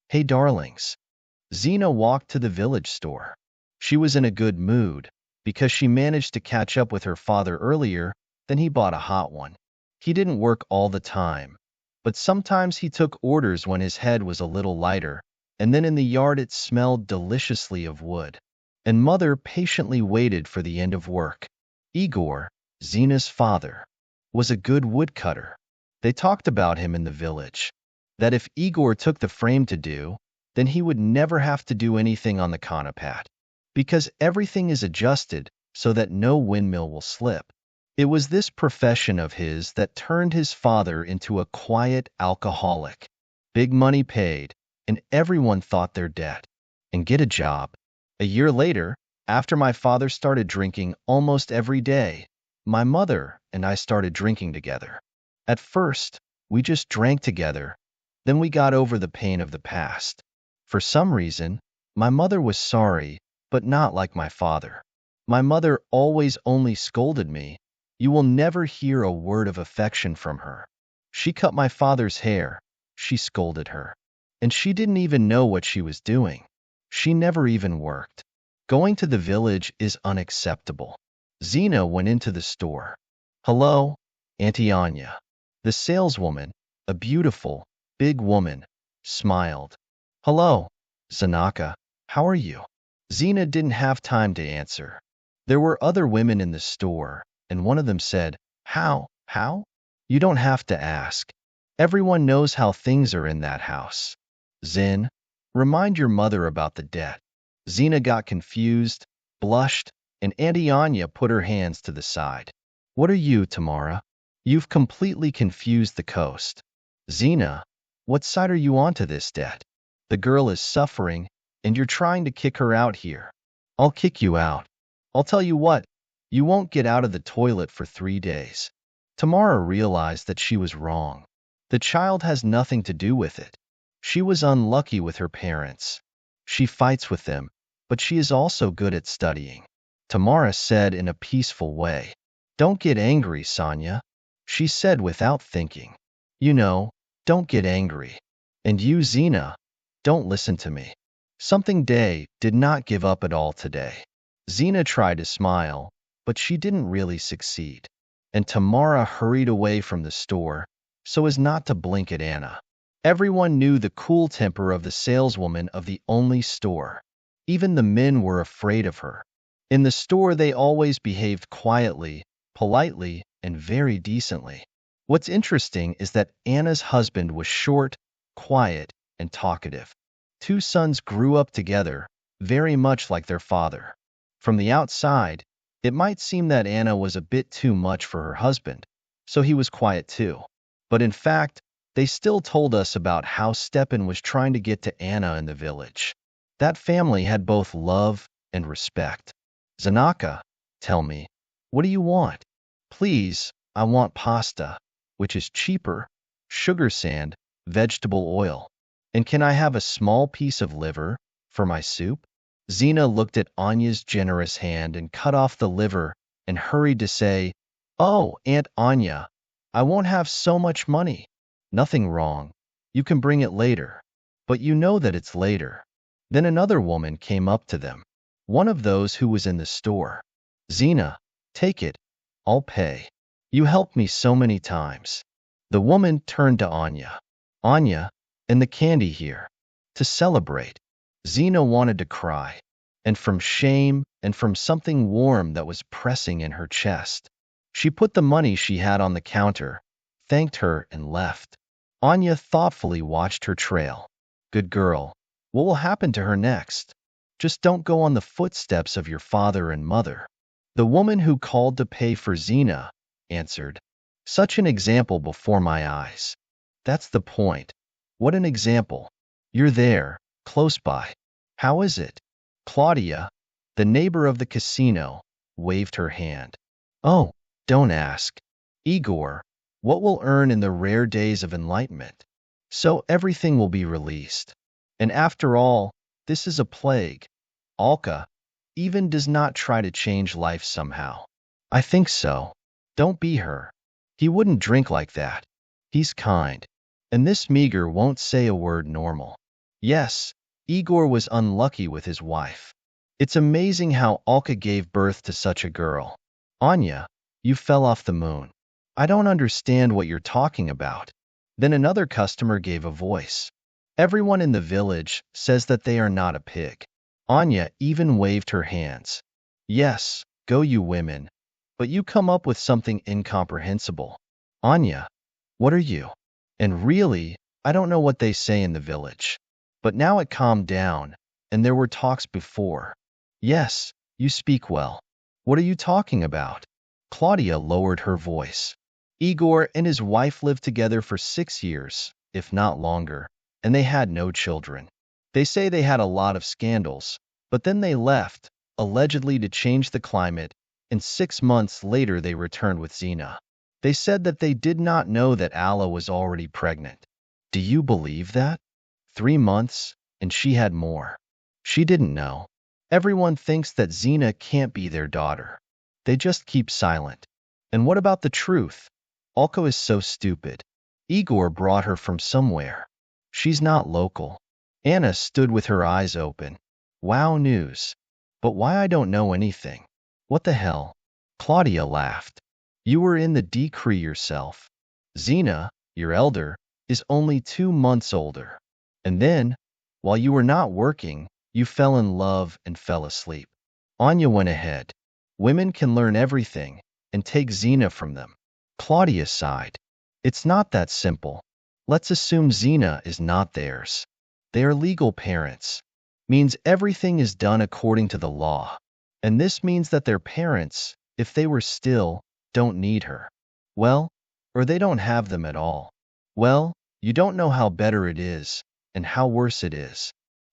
Hey darlings. Xena walked to the village store. She was in a good mood because she managed to catch up with her father earlier than he bought a hot one. He didn't work all the time, but sometimes he took orders when his head was a little lighter, and then in the yard it smelled deliciously of wood. And Mother patiently waited for the end of work. Igor, Xena's father, was a good woodcutter. They talked about him in the village, that if Igor took the frame to do, then he would never have to do anything on the Conopat, because everything is adjusted so that no windmill will slip. It was this profession of his that turned his father into a quiet alcoholic. Big money paid, and everyone thought they're dead. And get a job. A year later, after my father started drinking almost every day, my mother and I started drinking together. At first, we just drank together, then we got over the pain of the past. For some reason, my mother was sorry, but not like my father. My mother always only scolded me. You will never hear a word of affection from her. She cut my father's hair. She scolded her. And she didn't even know what she was doing. She never even worked. Going to the village is unacceptable. Xena went into the store. Hello, Auntie Anya. The saleswoman, a beautiful, big woman, smiled. Hello, Zanaka, how are you? Xena didn't have time to answer. There were other women in the store, and one of them said, How? You don't have to ask. Everyone knows how things are in that house. Zen, remind your mother about the debt. Xena got confused, blushed, and Auntie Anya put her hands to the side. What are you, Tamara? You've completely confused the coast. Xena, what side are you on to this debt? The girl is suffering, and you're trying to kick her out here. I'll kick you out. I'll tell you what, you won't get out of the toilet for 3 days. Tamara realized that she was wrong. The child has nothing to do with it. She was unlucky with her parents. She fights with them, but she is also good at studying. Tamara said in a peaceful way. Don't get angry, Sonia. She said without thinking. You know, don't get angry. And you, Xena, don't listen to me. Something Day did not give up at all today. Xena tried to smile, but she didn't really succeed. And Tamara hurried away from the store so as not to blink at Anna. Everyone knew the cool temper of the saleswoman of the only store. Even the men were afraid of her. In the store, they always behaved quietly, politely, and very decently. What's interesting is that Anna's husband was short, quiet, and talkative. 2 sons grew up together, very much like their father. From the outside, it might seem that Anna was a bit too much for her husband, so he was quiet too. But in fact, they still told us about how Stepan was trying to get to Anna in the village. That family had both love and respect. Zanaka, tell me, what do you want? Please, I want pasta, which is cheaper, sugar sand, vegetable oil. And can I have a small piece of liver for my soup? Xena looked at Anya's generous hand and cut off the liver and hurried to say, Oh, Aunt Anya, I won't have so much money. Nothing wrong. You can bring it later. But you know that it's later. Then another woman came up to them. One of those who was in the store. Xena, take it. I'll pay. You helped me so many times. The woman turned to Anya. Anya, and the candy here. To celebrate. Xena wanted to cry. And from shame and from something warm that was pressing in her chest. She put the money she had on the counter, thanked her, and left. Anya thoughtfully watched her trail. Good girl. What will happen to her next? Just don't go on the footsteps of your father and mother. The woman who called to pay for Xena answered. Such an example before my eyes. That's the point. What an example. You're there, close by. How is it? Claudia, the neighbor of the casino, waved her hand. Oh, don't ask. Igor, what we'll earn in the rare days of enlightenment. So everything will be released. And after all, this is a plague. Alka even does not try to change life somehow. I think so. Don't be her. He wouldn't drink like that. He's kind. And this meager won't say a word normal. Yes, Igor was unlucky with his wife. It's amazing how Alka gave birth to such a girl. Anya, you fell off the moon. I don't understand what you're talking about. Then another customer gave a voice. Everyone in the village says that they are not a pig. Anya even waved her hands. Yes, go you women. But you come up with something incomprehensible. Anya, what are you? And really, I don't know what they say in the village. But now it calmed down, and there were talks before. Yes, you speak well. What are you talking about? Claudia lowered her voice. Igor and his wife lived together for 6 years, if not longer, and they had no children. They say they had a lot of scandals, but then they left, allegedly to change the climate, and 6 months later they returned with Zina. They said that they did not know that Alla was already pregnant. Do you believe that? 3 months, and she had more. She didn't know. Everyone thinks that Zina can't be their daughter. They just keep silent. And what about the truth? Alka is so stupid. Igor brought her from somewhere. She's not local. Anna stood with her eyes open. Wow news. But why I don't know anything? What the hell? Claudia laughed. You were in the decree yourself. Zina, your elder, is only 2 months older. And then, while you were not working, you fell in love and fell asleep. Anya went ahead. Women can learn everything and take Zina from them. Claudia sighed. It's not that simple. Let's assume Zina is not theirs. They are legal parents. Means everything is done according to the law. And this means that their parents, if they were still, don't need her. Well, or they don't have them at all. Well, you don't know how better it is, and how worse it is.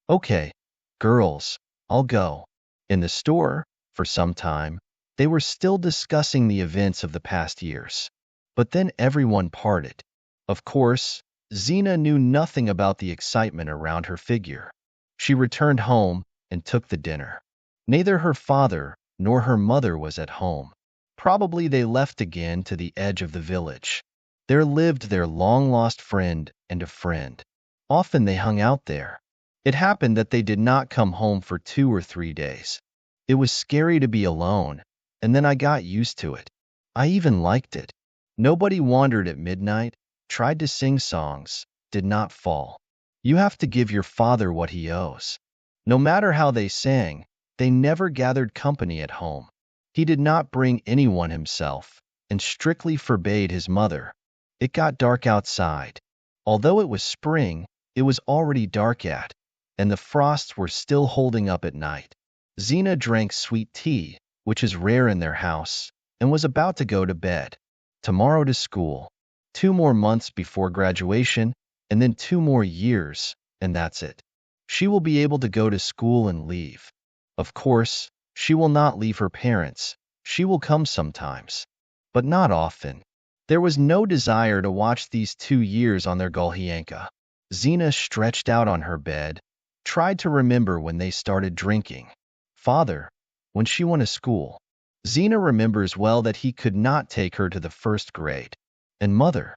Okay, girls, I'll go. In the store, for some time, they were still discussing the events of the past years. But then everyone parted. Of course, Zina knew nothing about the excitement around her figure. She returned home and took the dinner. Neither her father nor her mother was at home. Probably they left again to the edge of the village. There lived their long-lost friend and a friend. Often they hung out there. It happened that they did not come home for 2 or 3 days. It was scary to be alone, and then I got used to it. I even liked it. Nobody wandered at midnight, tried to sing songs, did not fall. You have to give your father what he owes. No matter how they sang, they never gathered company at home. He did not bring anyone himself, and strictly forbade his mother. It got dark outside. Although it was spring, it was already dark out, and the frosts were still holding up at night. Zina drank sweet tea, which is rare in their house, and was about to go to bed. Tomorrow to school. 2 more months before graduation, and then 2 more years, and that's it. She will be able to go to school and leave. Of course, she will not leave her parents. She will come sometimes, but not often. There was no desire to watch these 2 years on their Gulhianka. Zina stretched out on her bed, tried to remember when they started drinking. Father, when she went to school. Zina remembers well that he could not take her to the 1st grade. And mother.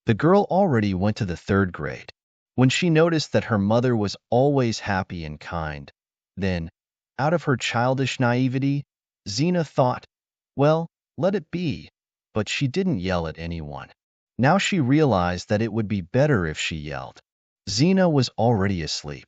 The girl already went to the 3rd grade. When she noticed that her mother was always happy and kind, then, out of her childish naivety, Zina thought, well, let it be, but she didn't yell at anyone. Now she realized that it would be better if she yelled. Zina was already asleep.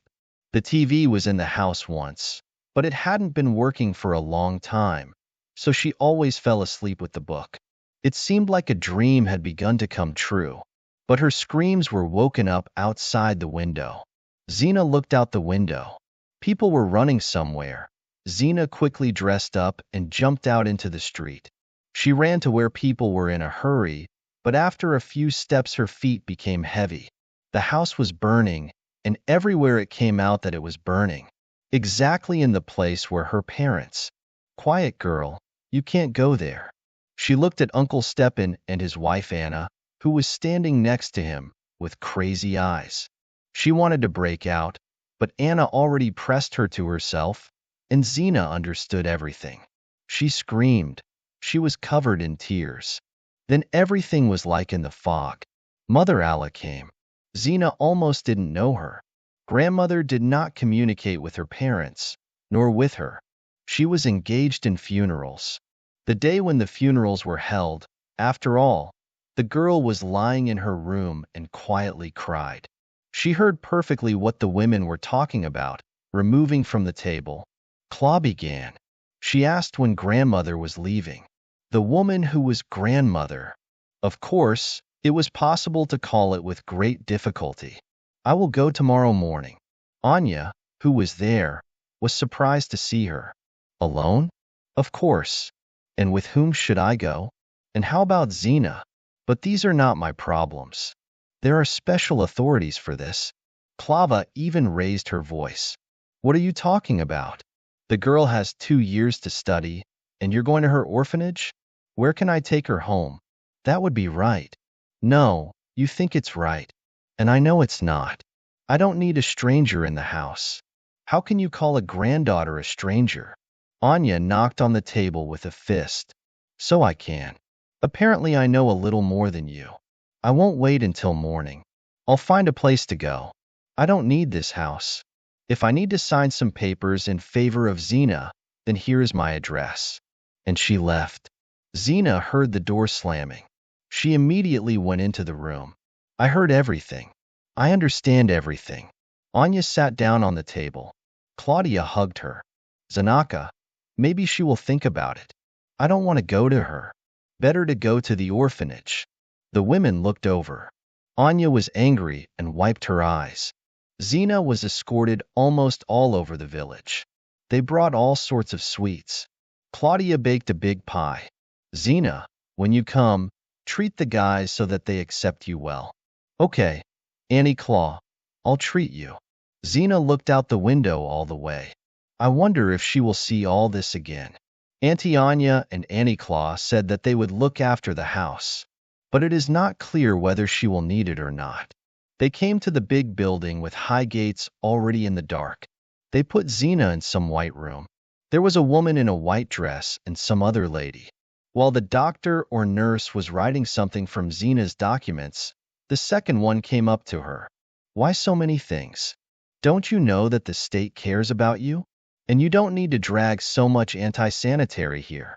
The TV was in the house once, but it hadn't been working for a long time, so she always fell asleep with the book. It seemed like a dream had begun to come true, but her screams were woken up outside the window. Zina looked out the window. People were running somewhere. Zina quickly dressed up and jumped out into the street. She ran to where people were in a hurry, but after a few steps her feet became heavy. The house was burning, and everywhere it came out that it was burning. Exactly in the place where her parents. Quiet girl, you can't go there. She looked at Uncle Stepan and his wife Anna, who was standing next to him, with crazy eyes. She wanted to break out, but Anna already pressed her to herself, and Zina understood everything. She screamed. She was covered in tears. Then everything was like in the fog. Mother Alla came. Zina almost didn't know her. Grandmother did not communicate with her parents, nor with her. She was engaged in funerals. The day when the funerals were held, after all, the girl was lying in her room and quietly cried. She heard perfectly what the women were talking about, removing from the table. Claw began. She asked when grandmother was leaving. The woman who was grandmother. Of course, it was possible to call it with great difficulty. I will go tomorrow morning. Anya, who was there, was surprised to see her. Alone? Of course. And with whom should I go? And how about Zina? But these are not my problems. There are special authorities for this. Clava even raised her voice. What are you talking about? The girl has 2 years to study, and you're going to her orphanage? Where can I take her home? That would be right. No, you think it's right. And I know it's not. I don't need a stranger in the house. How can you call a granddaughter a stranger? Anya knocked on the table with a fist. So I can. Apparently I know a little more than you. I won't wait until morning. I'll find a place to go. I don't need this house. If I need to sign some papers in favor of Zina, then here is my address. And she left. Zina heard the door slamming. She immediately went into the room. I heard everything. I understand everything. Anya sat down on the table. Claudia hugged her. Zanaka, maybe she will think about it. I don't want to go to her. Better to go to the orphanage. The women looked over. Anya was angry and wiped her eyes. Zina was escorted almost all over the village. They brought all sorts of sweets. Claudia baked a big pie. Zina, when you come, treat the guys so that they accept you well. Okay, Annie Claw, I'll treat you. Zina looked out the window all the way. I wonder if she will see all this again. Auntie Anya and Annie Claw said that they would look after the house, but it is not clear whether she will need it or not. They came to the big building with high gates already in the dark. They put Zina in some white room. There was a woman in a white dress and some other lady. While the doctor or nurse was writing something from Zina's documents, the second one came up to her. Why so many things? Don't you know that the state cares about you? And you don't need to drag so much anti-sanitary here.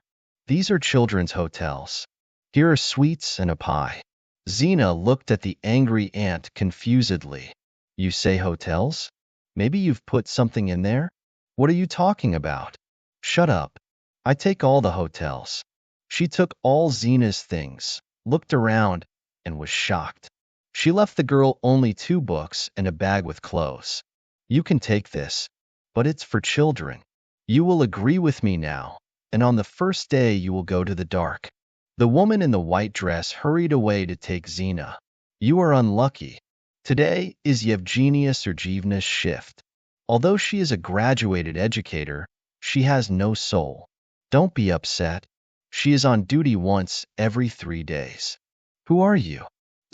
These are children's hotels. Here are sweets and a pie. Zina looked at the angry aunt confusedly. You say hotels? Maybe you've put something in there? What are you talking about? Shut up. I take all the hotels. She took all Zina's things, looked around, and was shocked. She left the girl only 2 books and a bag with clothes. You can take this, but it's for children. You will agree with me now, and on the first day you will go to the dark. The woman in the white dress hurried away to take Zina. You are unlucky. Today is Yevgenia Sergeevna's shift. Although she is a graduated educator, she has no soul. Don't be upset. She is on duty once every 3 days. Who are you?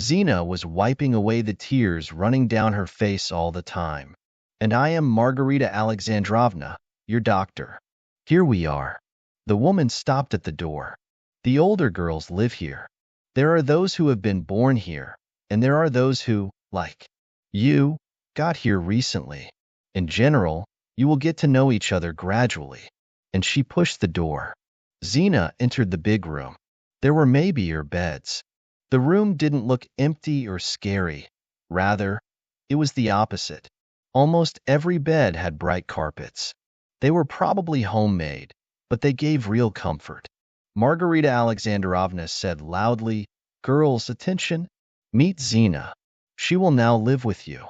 Zina was wiping away the tears running down her face all the time. And I am Margarita Alexandrovna, your doctor. Here we are. The woman stopped at the door. The older girls live here. There are those who have been born here, and there are those who, like you, got here recently. In general, you will get to know each other gradually. And she pushed the door. Zina entered the big room. There were maybe beds. The room didn't look empty or scary. Rather, it was the opposite. Almost every bed had bright carpets. They were probably homemade, but they gave real comfort. Margarita Alexandrovna said loudly, Girls, attention! Meet Zina. She will now live with you.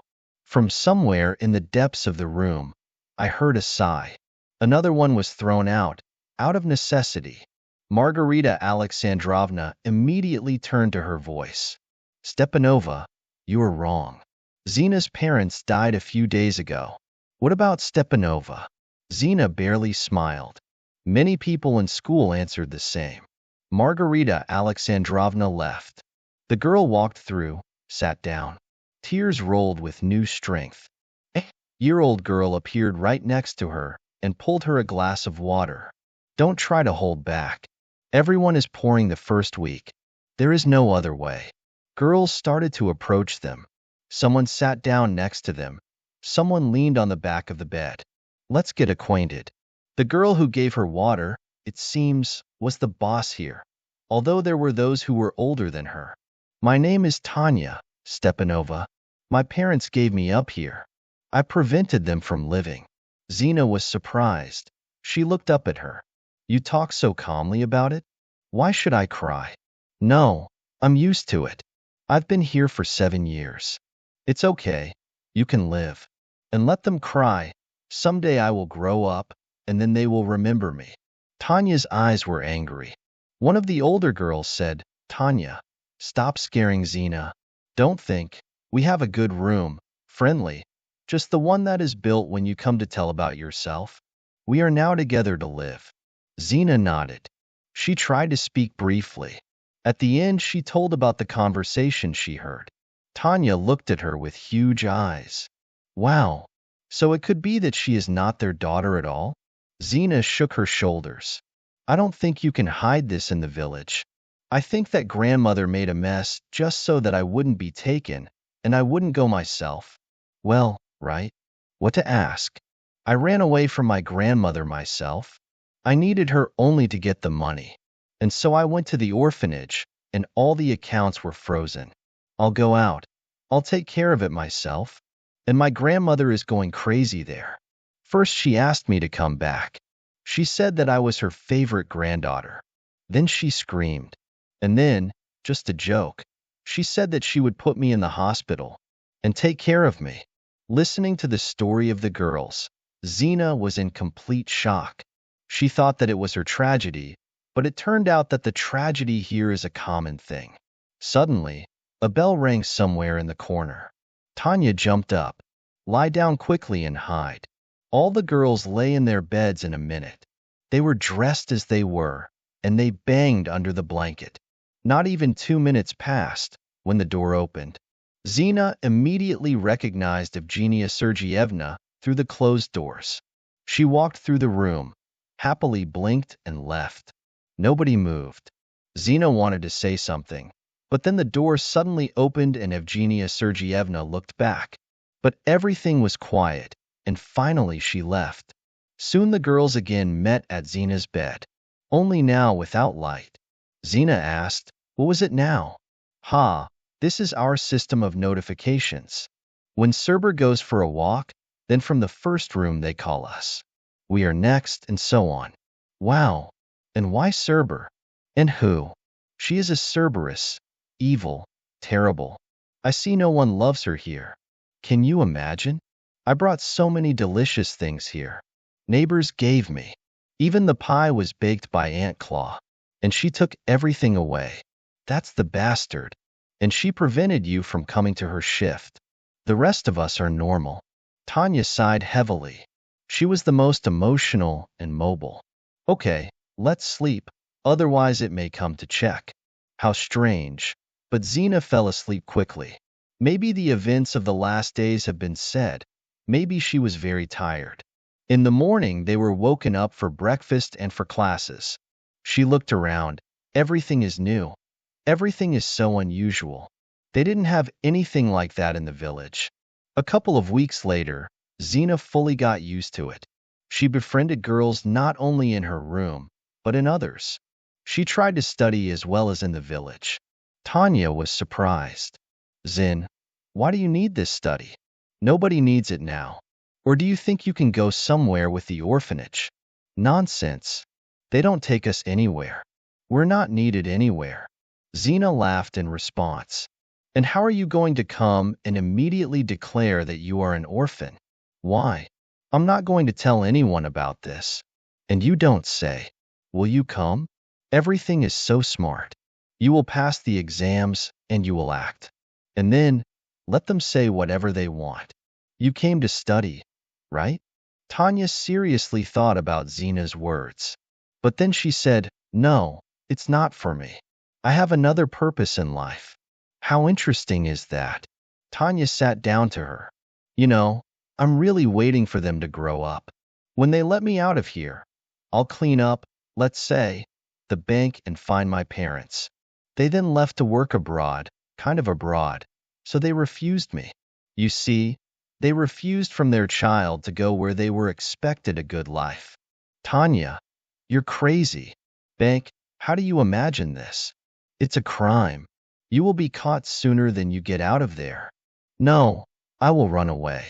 From somewhere in the depths of the room, I heard a sigh. Another one was thrown out of necessity. Margarita Alexandrovna immediately turned to her voice. Stepanova, you are wrong. Zina's parents died a few days ago. What about Stepanova? Zina barely smiled. Many people in school answered the same. Margarita Alexandrovna left. The girl walked through, sat down. Tears rolled with new strength. A year-old girl appeared right next to her and pulled her a glass of water. Don't try to hold back. Everyone is pouring the first week. There is no other way. Girls started to approach them. Someone sat down next to them, Someone leaned on the back of the bed. Let's get acquainted. The girl who gave her water, it seems, was the boss here, although there were those who were older than her. My name is Tanya Stepanova. My parents gave me up here. I prevented them from living. Zina was surprised. She looked up at her. You talk so calmly about it? Why should I cry? No, I'm used to it. I've been here for 7 years. It's okay. You can live. And let them cry. Someday I will grow up, and then they will remember me. Tanya's eyes were angry. One of the older girls said, Tanya, stop scaring Zina. Don't think. We have a good room, friendly, just the one that is built when you come to tell about yourself. We are now together to live. Zina nodded. She tried to speak briefly. At the end, she told about the conversation she heard. Tanya looked at her with huge eyes. Wow, so it could be that she is not their daughter at all? Zina shook her shoulders. I don't think you can hide this in the village. I think that grandmother made a mess just so that I wouldn't be taken, and I wouldn't go myself. Well, right? What to ask? I ran away from my grandmother myself. I needed her only to get the money. And so I went to the orphanage, and all the accounts were frozen. I'll go out. I'll take care of it myself. And my grandmother is going crazy there. First she asked me to come back. She said that I was her favorite granddaughter. Then she screamed. And then, just a joke, she said that she would put me in the hospital and take care of me. Listening to the story of the girls, Zina was in complete shock. She thought that it was her tragedy, but it turned out that the tragedy here is a common thing. Suddenly, a bell rang somewhere in the corner. Tanya jumped up. Lie down quickly and hide. All the girls lay in their beds in a minute. They were dressed as they were, and they banged under the blanket. Not even 2 minutes passed when the door opened. Zina immediately recognized Evgenia Sergeyevna through the closed doors. She walked through the room, happily blinked and left. Nobody moved. Zina wanted to say something, but then the door suddenly opened and Evgenia Sergeyevna looked back. But everything was quiet, and finally she left. Soon the girls again met at Zina's bed, only now without light. Zina asked, what was it now? Ha, this is our system of notifications. When Serber goes for a walk, then from the first room they call us. We are next, and so on. Wow, and why Serber? And who? She is a Cerberus, evil, terrible. I see no one loves her here. Can you imagine? I brought so many delicious things here. Neighbors gave me. Even the pie was baked by Aunt Claw. And she took everything away. That's the bastard. And she prevented you from coming to her shift. The rest of us are normal. Tanya sighed heavily. She was the most emotional and mobile. Okay, let's sleep, otherwise it may come to check. How strange. But Zina fell asleep quickly. Maybe the events of the last days have been said. Maybe she was very tired. In the morning, they were woken up for breakfast and for classes. She looked around. Everything is new. Everything is so unusual. They didn't have anything like that in the village. A couple of weeks later, Zina fully got used to it. She befriended girls not only in her room, but in others. She tried to study as well as in the village. Tanya was surprised. Zin, why do you need this study? Nobody needs it now. Or do you think you can go somewhere with the orphanage? Nonsense. They don't take us anywhere. We're not needed anywhere. Zina laughed in response. And how are you going to come and immediately declare that you are an orphan? Why? I'm not going to tell anyone about this. And you don't say. Will you come? Everything is so smart. You will pass the exams and you will act. And then, let them say whatever they want. You came to study, right? Tanya seriously thought about Zina's words. But then she said, no, it's not for me. I have another purpose in life. How interesting is that? Tanya sat down to her. You know, I'm really waiting for them to grow up. When they let me out of here, I'll clean up, let's say, the bank and find my parents. They then left to work abroad, kind of abroad, so they refused me. You see, They refused from their child to go where they were expected a good life. Tanya, you're crazy. Bank, how do you imagine this? It's a crime. You will be caught sooner than you get out of there. No, I will run away.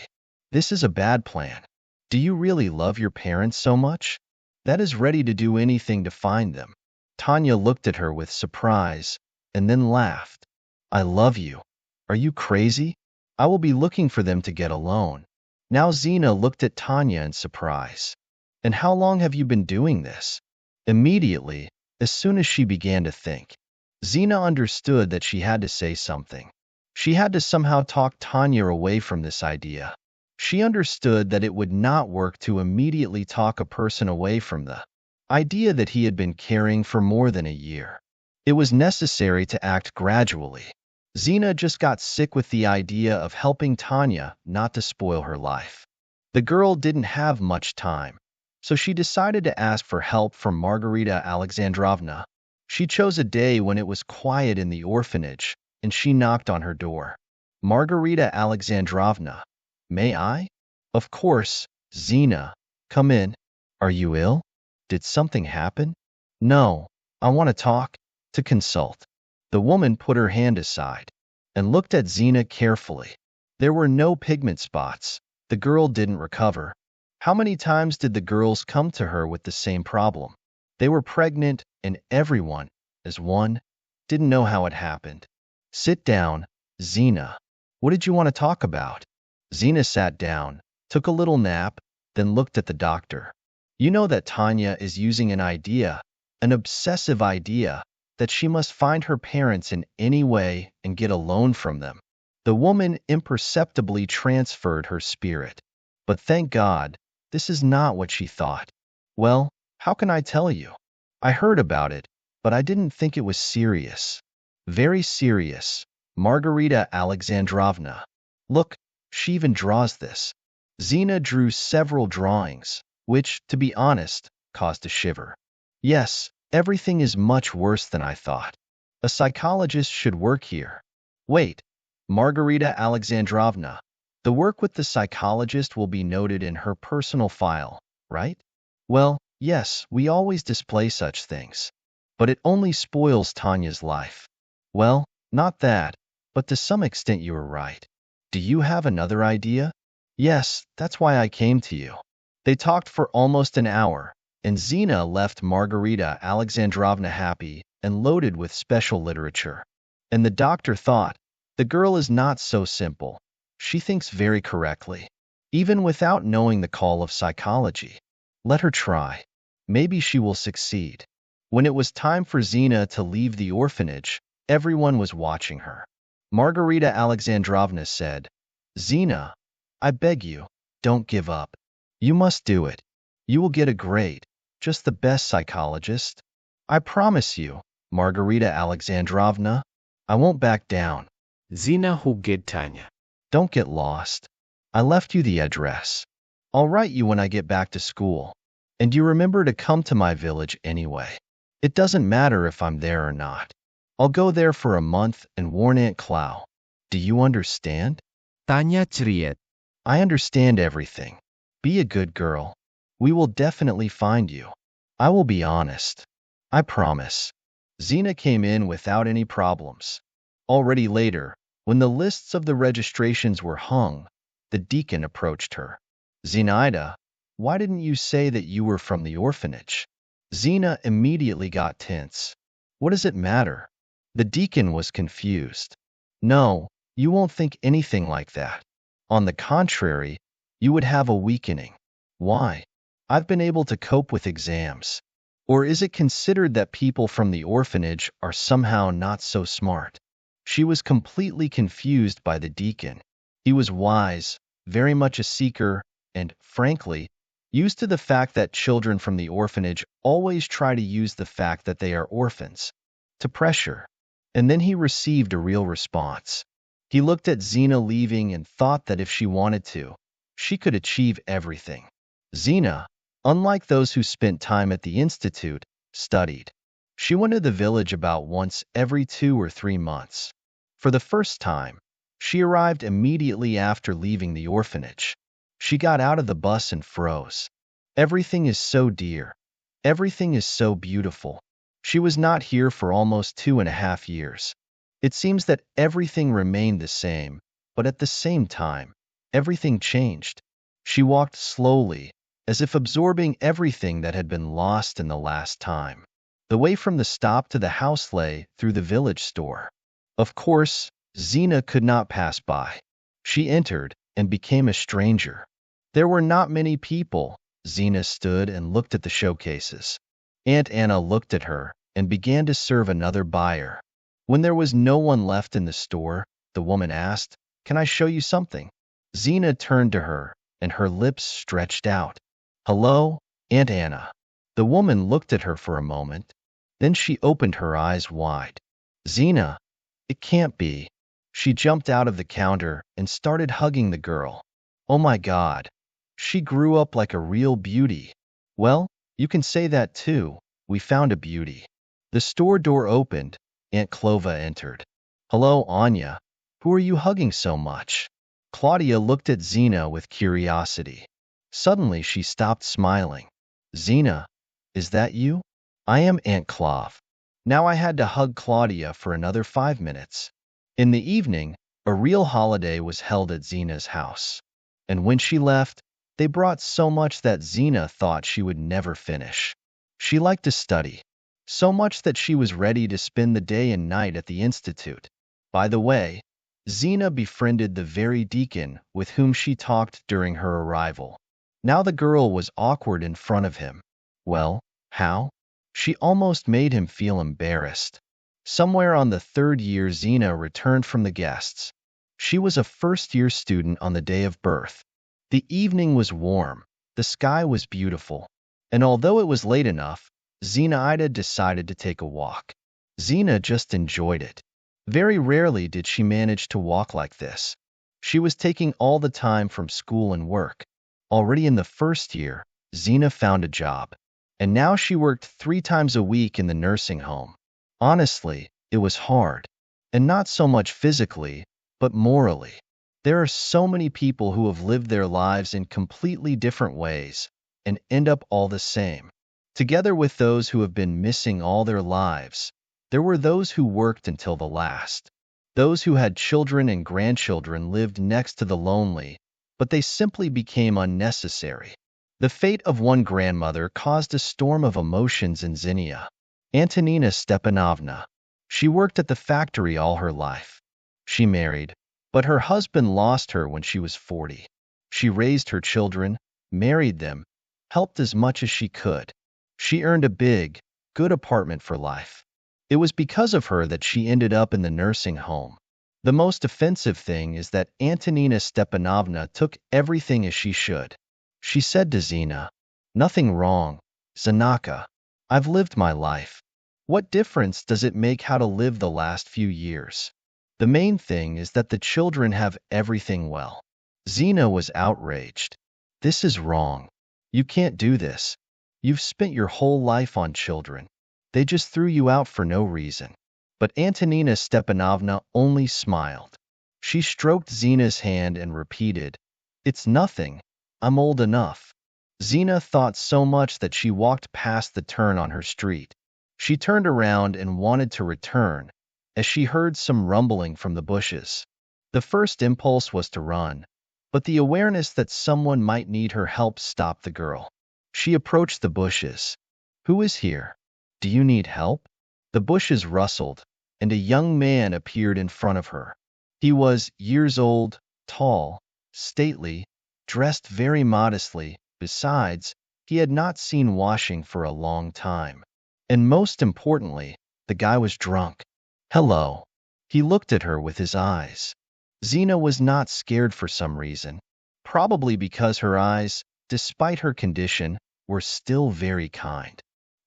This is a bad plan. Do you really love your parents so much? That is ready to do anything to find them. Tanya looked at her with surprise and then laughed. I love you. Are you crazy? I will be looking for them to get alone. Now Zina looked at Tanya in surprise. And how long have you been doing this? Immediately, as soon as she began to think, Zina understood that she had to say something. She had to somehow talk Tanya away from this idea. She understood that it would not work to immediately talk a person away from the idea that he had been carrying for more than a year. It was necessary to act gradually. Zina just got sick with the idea of helping Tanya not to spoil her life. The girl didn't have much time, so she decided to ask for help from Margarita Alexandrovna. She chose a day when it was quiet in the orphanage, and she knocked on her door. Margarita Alexandrovna, may I? Of course, Zina. Come in. Are you ill? Did something happen? No, I want to talk, to consult. The woman put her hand aside and looked at Zina carefully. There were no pigment spots. The girl didn't recover. How many times did the girls come to her with the same problem? They were pregnant, and everyone, as one, didn't know how it happened. Sit down, Zina. What did you want to talk about? Zina sat down, took a little nap, then looked at the doctor. You know that Tanya is using an idea, an obsessive idea, that she must find her parents in any way and get a loan from them. The woman imperceptibly transferred her spirit. But thank God, this is not what she thought. Well, how can I tell you? I heard about it, but I didn't think it was serious. Very serious, Margarita Alexandrovna. Look, she even draws this. Zina drew several drawings, which, to be honest, caused a shiver. Yes, everything is much worse than I thought. A psychologist should work here. Wait, Margarita Alexandrovna, the work with the psychologist will be noted in her personal file, right? Well, yes, we always display such things. But it only spoils Tanya's life. Well, not that, but to some extent you are right. Do you have another idea? Yes, that's why I came to you. They talked for almost an hour, and Zina left Margarita Alexandrovna happy and loaded with special literature. And the doctor thought, the girl is not so simple. She thinks very correctly, even without knowing the call of psychology. Let her try. Maybe she will succeed. When it was time for Zina to leave the orphanage, everyone was watching her. Margarita Alexandrovna said, Zina, I beg you, don't give up. You must do it. You will get a grade, just the best psychologist. I promise you, Margarita Alexandrovna, I won't back down. Zina hugid Tanya. Don't get lost. I left you the address. I'll write you when I get back to school. And you remember to come to my village anyway. It doesn't matter if I'm there or not. I'll go there for a month and warn Aunt Clau. Do you understand? Tanya ceriet. I understand everything. Be a good girl. We will definitely find you. I will be honest. I promise. Zina came in without any problems. Already later, when the lists of the registrations were hung, the deacon approached her. Zinaida, why didn't you say that you were from the orphanage? Zina immediately got tense. What does it matter? The deacon was confused. No, you won't think anything like that. On the contrary, you would have a weakening. Why? I've been able to cope with exams. Or is it considered that people from the orphanage are somehow not so smart? She was completely confused by the deacon. He was wise, very much a seeker, and, frankly, used to the fact that children from the orphanage always try to use the fact that they are orphans to pressure. And then he received a real response. He looked at Zina leaving and thought that if she wanted to, she could achieve everything. Zina, unlike those who spent time at the institute, studied. She went to the village about once every 2 or 3 months. For the first time, She arrived immediately after leaving the orphanage. She got out of the bus and froze. Everything is so dear. Everything is so beautiful. She was not here for almost 2.5 years. It seems that everything remained the same, but at the same time, everything changed. She walked slowly, as if absorbing everything that had been lost in the last time. The way from the stop to the house lay through the village store. Of course, Zina could not pass by. She entered and became a stranger. There were not many people. Zina stood and looked at the showcases. Aunt Anna looked at her and began to serve another buyer. When there was no one left in the store, the woman asked, "Can I show you something?" Zina turned to her, and her lips stretched out. "Hello, Aunt Anna." The woman looked at her for a moment. Then she opened her eyes wide. "Zina, it can't be." She jumped out of the counter and started hugging the girl. "Oh my God. She grew up like a real beauty." "Well, you can say that too. We found a beauty." The store door opened. Aunt Clova entered. "Hello, Anya. Who are you hugging so much?" Claudia looked at Zina with curiosity. Suddenly she stopped smiling. "Zina, is that you?" "I am Aunt Clov." Now I had to hug Claudia for another 5 minutes. In the evening, a real holiday was held at Zina's house. And when she left, they brought so much that Zina thought she would never finish. She liked to study, so much that she was ready to spend the day and night at the institute. By the way, Zina befriended the very deacon with whom she talked during her arrival. Now the girl was awkward in front of him. Well, how? She almost made him feel embarrassed. Somewhere on the third year, Zina returned from the guests. She was a first-year student on the day of birth. The evening was warm, the sky was beautiful, and although it was late enough, Zinaida decided to take a walk. Zina just enjoyed it. Very rarely did she manage to walk like this. She was taking all the time from school and work. Already in the first year, Zina found a job, and now she worked 3 times a week in the nursing home. Honestly, it was hard, and not so much physically, but morally. There are so many people who have lived their lives in completely different ways and end up all the same. Together with those who have been missing all their lives, there were those who worked until the last. Those who had children and grandchildren lived next to the lonely, but they simply became unnecessary. The fate of one grandmother caused a storm of emotions in Zinnia. Antonina Stepanovna. She worked at the factory all her life. She married, but her husband lost her when she was 40. She raised her children, married them, helped as much as she could. She earned a big, good apartment for life. It was because of her that she ended up in the nursing home. The most offensive thing is that Antonina Stepanovna took everything as she should. She said to Zina, "Nothing wrong, Zanaka. I've lived my life. What difference does it make how to live the last few years? The main thing is that the children have everything well." Zina was outraged. "This is wrong. You can't do this. You've spent your whole life on children. They just threw you out for no reason." But Antonina Stepanovna only smiled. She stroked Zina's hand and repeated, "It's nothing. I'm old enough." Zina thought so much that she walked past the turn on her street. She turned around and wanted to return, as she heard some rumbling from the bushes. The first impulse was to run, but the awareness that someone might need her help stopped the girl. She approached the bushes. "Who is here? Do you need help?" The bushes rustled, and a young man appeared in front of her. He was years old, tall, stately, dressed very modestly. Besides, he had not seen washing for a long time. And most importantly, the guy was drunk. "Hello." He looked at her with his eyes. Zina was not scared for some reason, probably because her eyes, despite her condition, were still very kind.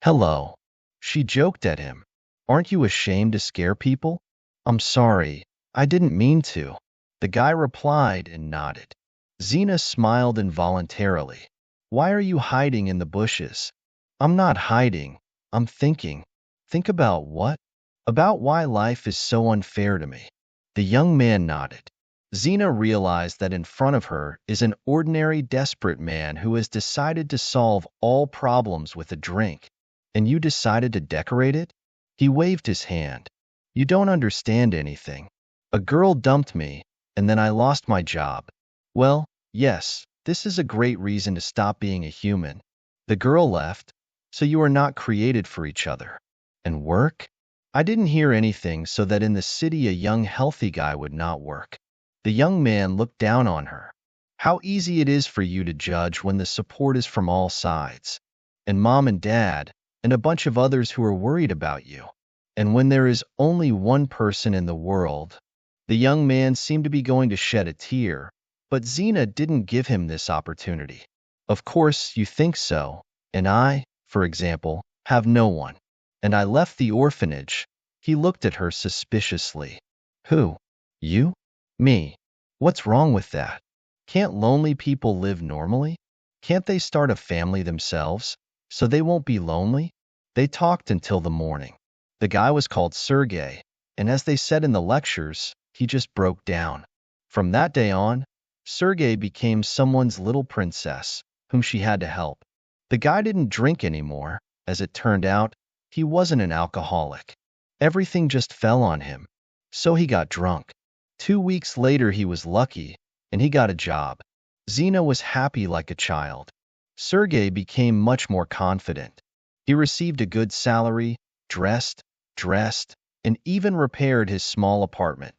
"Hello." She joked at him. "Aren't you ashamed to scare people?" "I'm sorry, I didn't mean to." The guy replied and nodded. Zina smiled involuntarily. "Why are you hiding in the bushes?" "I'm not hiding, I'm thinking." "Think about what?" "About why life is so unfair to me." The young man nodded. Zina realized that in front of her is an ordinary, desperate man who has decided to solve all problems with a drink. And you decided to decorate it? He waved his hand. You don't understand anything. A girl dumped me, and then I lost my job. Well, yes, this is a great reason to stop being a human. The girl left, so you are not created for each other. And work? I didn't hear anything so that in the city a young healthy guy would not work. The young man looked down on her. How easy it is for you to judge when the support is from all sides. And mom and dad, and a bunch of others who are worried about you. And when there is only one person in the world. The young man seemed to be going to shed a tear, but Zina didn't give him this opportunity. Of course, you think so, and I, for example, have no one. And I left the orphanage. He looked at her suspiciously. Who? You? Me. What's wrong with that? Can't lonely people live normally? Can't they start a family themselves, so they won't be lonely? They talked until the morning. The guy was called Sergey, and as they said in the lectures, he just broke down. From that day on, Sergey became someone's little princess, whom she had to help. The guy didn't drink anymore. As it turned out, he wasn't an alcoholic. Everything just fell on him. So he got drunk. 2 weeks later he was lucky, and he got a job. Zina was happy like a child. Sergey became much more confident. He received a good salary, dressed, and even repaired his small apartment.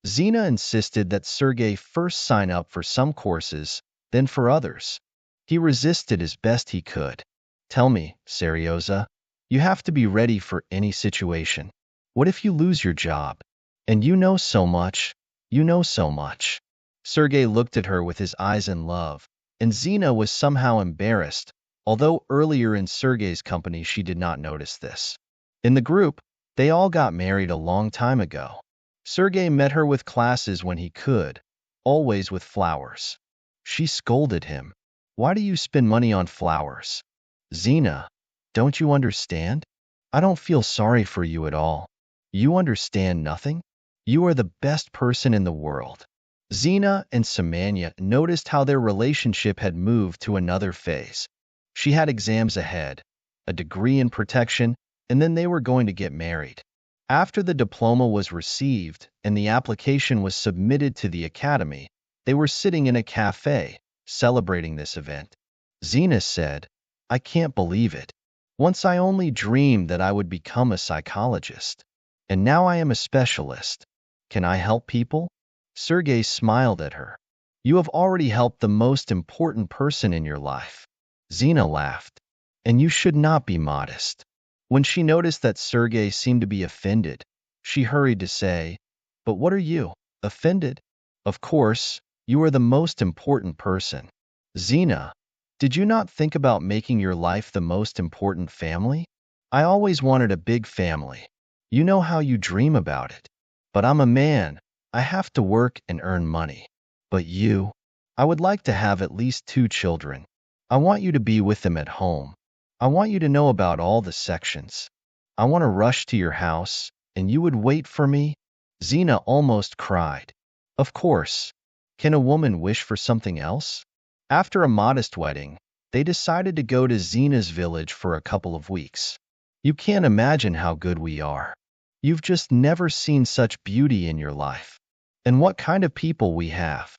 Zina insisted that Sergey first sign up for some courses, then for others. He resisted as best he could. Tell me, Seryoza, you have to be ready for any situation. What if you lose your job? And you know so much. You know so much. Sergey looked at her with his eyes in love, and Zina was somehow embarrassed, although earlier in Sergey's company she did not notice this. In the group, they all got married a long time ago. Sergey met her with classes when he could, always with flowers. She scolded him. Why do you spend money on flowers? Zina, don't you understand? I don't feel sorry for you at all. You understand nothing? You are the best person in the world. Zina and Samanya noticed how their relationship had moved to another phase. She had exams ahead, a degree in protection, and then they were going to get married. After the diploma was received and the application was submitted to the academy, they were sitting in a cafe, celebrating this event. Zina said, I can't believe it. Once I only dreamed that I would become a psychologist. And now I am a specialist. Can I help people? Sergey smiled at her. You have already helped the most important person in your life. Zina laughed. And you should not be modest. When she noticed that Sergey seemed to be offended, she hurried to say, But what are you, offended? Of course, you are the most important person. Zina, did you not think about making your life the most important family? I always wanted a big family. You know how you dream about it. But I'm a man. I have to work and earn money. But you, I would like to have at least 2 children. I want you to be with them at home. I want you to know about all the sections. I want to rush to your house, and you would wait for me? Zina almost cried. Of course. Can a woman wish for something else? After a modest wedding, they decided to go to Zina's village for a couple of weeks. You can't imagine how good we are. You've just never seen such beauty in your life. And what kind of people we have.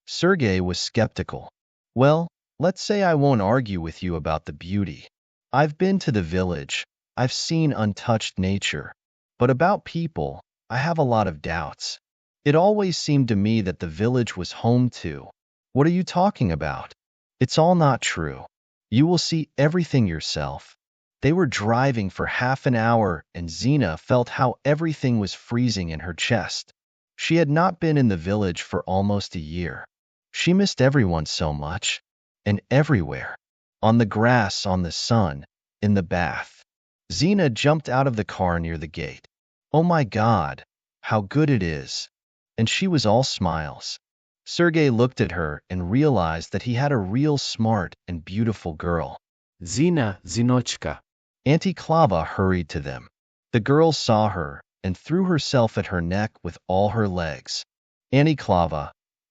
Sergey was skeptical. Well, let's say I won't argue with you about the beauty. I've been to the village. I've seen untouched nature. But about people, I have a lot of doubts. It always seemed to me that the village was home to. What are you talking about? It's all not true. You will see everything yourself. They were driving for half an hour, and Zina felt how everything was freezing in her chest. She had not been in the village for almost a year. She missed everyone so much. And everywhere. On the grass, on the sun, in the bath. Zina jumped out of the car near the gate. Oh my God, how good it is. And she was all smiles. Sergey looked at her and realized that he had a real smart and beautiful girl. Zina, Zinochka. Auntie Klava hurried to them. The girl saw her and threw herself at her neck with all her legs. Auntie Klava,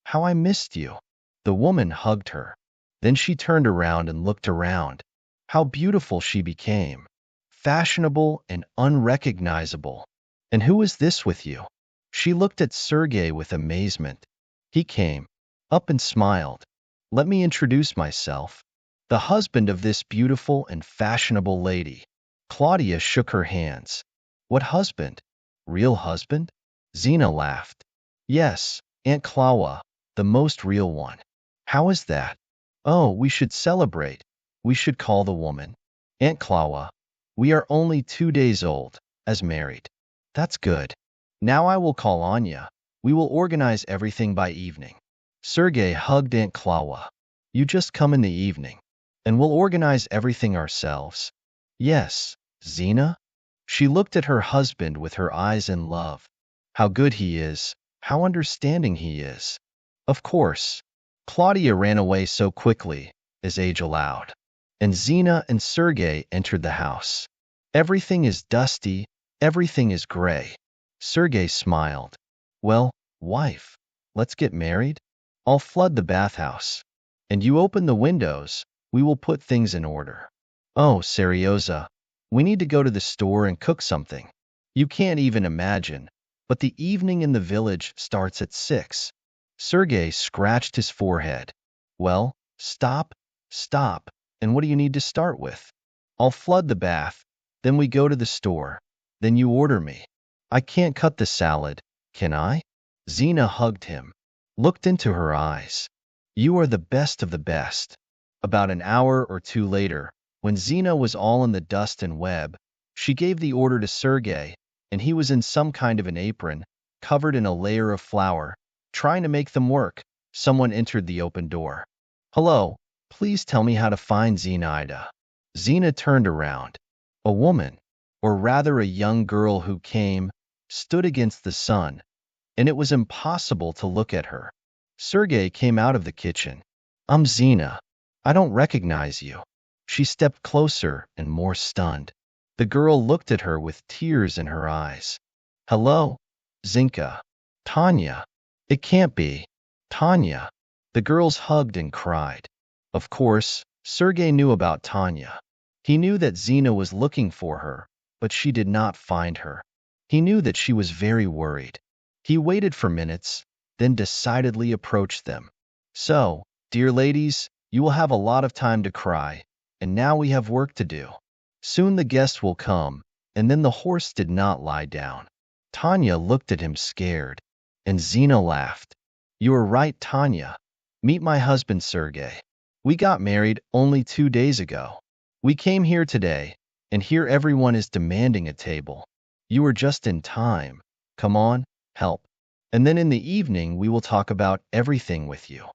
How I missed you. The woman hugged her. Then she turned around and looked around. How beautiful she became. Fashionable and unrecognizable. And who is this with you? She looked at Sergei with amazement. He came up and smiled. Let me introduce myself. The husband of this beautiful and fashionable lady. Claudia shook her hands. What husband? Real husband? Zina laughed. Yes, Aunt Clawa, the most real one. How is that? Oh, we should celebrate. We should call the woman. Aunt Clawa, we are only 2 days old, as married. That's good. Now I will call Anya. We will organize everything by evening. Sergei hugged Aunt Clawa. You just come in the evening, and we'll organize everything ourselves. Yes, Zina? She looked at her husband with her eyes in love. How good he is, how understanding he is. Of course. Claudia ran away so quickly, as age allowed. And Zina and Sergei entered the house. Everything is dusty, everything is gray. Sergei smiled. Well, wife, let's get married? I'll flood the bathhouse. And you open the windows, we will put things in order. Oh, Serioza, we need to go to the store and cook something. You can't even imagine, but the evening in the village starts at 6. Sergei scratched his forehead. Well, stop, and what do you need to start with? I'll flood the bath, then we go to the store, then you order me. I can't cut the salad, can I? Zina hugged him, looked into her eyes. You are the best of the best. About an hour or two later, when Zina was all in the dust and web, she gave the order to Sergei, and he was in some kind of an apron, covered in a layer of flour, trying to make them work. Someone entered the open door. Hello, please tell me how to find Zinaida. Zina turned around. A woman, or rather a young girl who came, stood against the sun, and it was impossible to look at her. Sergei came out of the kitchen. I'm Zina. I don't recognize you. She stepped closer and more stunned. The girl looked at her with tears in her eyes. Hello, Zinka. Tanya. It can't be. Tanya. The girls hugged and cried. Of course, Sergei knew about Tanya. He knew that Zina was looking for her, but she did not find her. He knew that she was very worried. He waited for minutes, then decidedly approached them. So, dear ladies, you will have a lot of time to cry, and now we have work to do. Soon the guests will come, and then the horse did not lie down. Tanya looked at him scared, and Zina laughed. You are right, Tanya. Meet my husband, Sergei. We got married only 2 days ago. We came here today, and here everyone is demanding a table. You are just in time. Come on, help. And then in the evening we will talk about everything with you.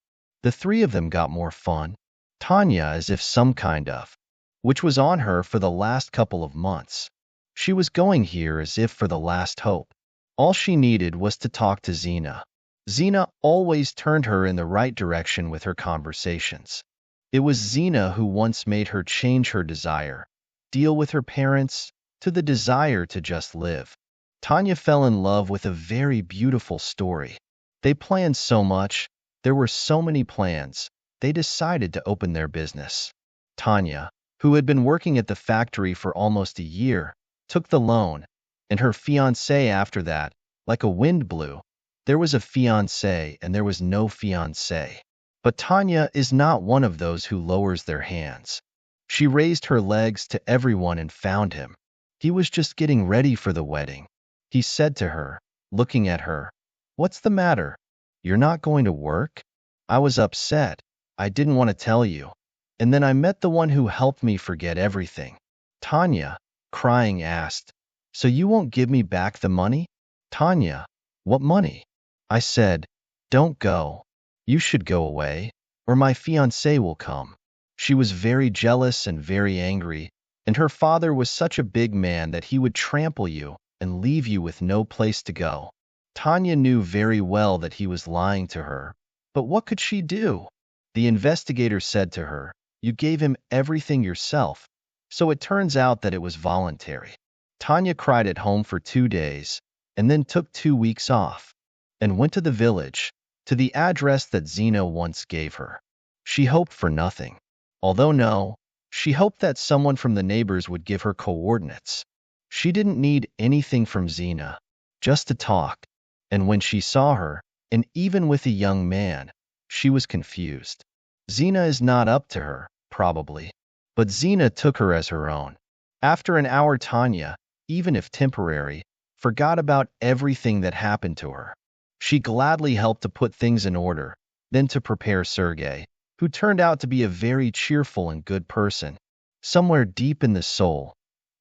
The three of them got more fun. Tanya as if some kind of, which was on her for the last couple of months. She was going here as if for the last hope. All she needed was to talk to Zina. Zina always turned her in the right direction with her conversations. It was Zina who once made her change her desire, deal with her parents, to the desire to just live. Tanya fell in love with a very beautiful story. They planned so much, there were so many plans, they decided to open their business. Tanya, who had been working at the factory for almost a year, took the loan, and her fiancé after that, like a wind blew. There was a fiancé and there was no fiancé. But Tanya is not one of those who lowers their hands. She raised her legs to everyone and found him. He was just getting ready for the wedding. He said to her, looking at her, What's the matter? You're not going to work? I was upset. I didn't want to tell you. And then I met the one who helped me forget everything. Tanya, crying, asked, So you won't give me back the money? Tanya, what money? I said, Don't go. You should go away, or my fiancé will come. She was very jealous and very angry, and her father was such a big man that he would trample you and leave you with no place to go. Tanya knew very well that he was lying to her, but what could she do? The investigator said to her, You gave him everything yourself, so it turns out that it was voluntary. Tanya cried at home for 2 days, and then took 2 weeks off, and went to the village, to the address that Zina once gave her. She hoped for nothing. Although no, she hoped that someone from the neighbors would give her coordinates. She didn't need anything from Zina, just to talk. And when she saw her, and even with a young man, she was confused. Zina is not up to her, probably. But Zina took her as her own. After an hour, Tanya, even if temporary, forgot about everything that happened to her. She gladly helped to put things in order, then to prepare Sergei, who turned out to be a very cheerful and good person. Somewhere deep in the soul,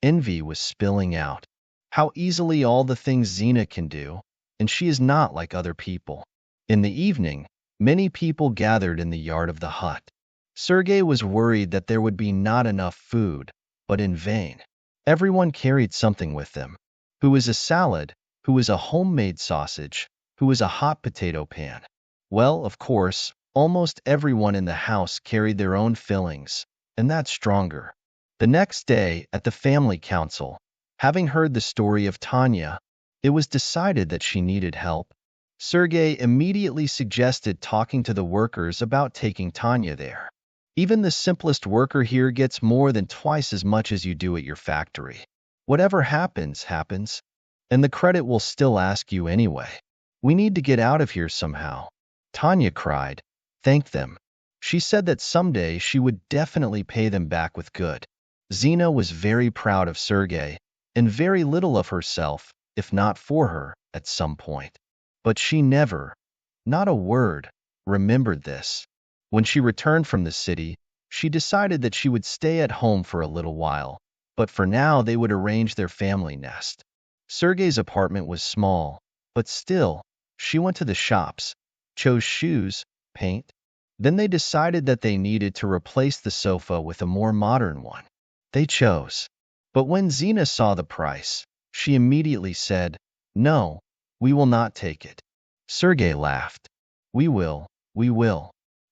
envy was spilling out. How easily all the things Zina can do, and she is not like other people. In the evening, many people gathered in the yard of the hut. Sergei was worried that there would be not enough food, but in vain. Everyone carried something with them. Who was a salad, who was a homemade sausage, who was a hot potato pan. Well, of course, almost everyone in the house carried their own fillings, and that's stronger. The next day, at the family council, having heard the story of Tanya, it was decided that she needed help. Sergei immediately suggested talking to the workers about taking Tanya there. Even the simplest worker here gets more than twice as much as you do at your factory. Whatever happens, happens, and the credit will still ask you anyway. We need to get out of here somehow. Tanya cried, thanked them. She said that someday she would definitely pay them back with good. Zina was very proud of Sergei, and very little of herself, if not for her, at some point. But she never, not a word, remembered this. When she returned from the city, she decided that she would stay at home for a little while, but for now they would arrange their family nest. Sergei's apartment was small, but still, she went to the shops, chose shoes, paint. Then they decided that they needed to replace the sofa with a more modern one. They chose. But when Zina saw the price, she immediately said, "No, we will not take it." Sergei laughed. We will.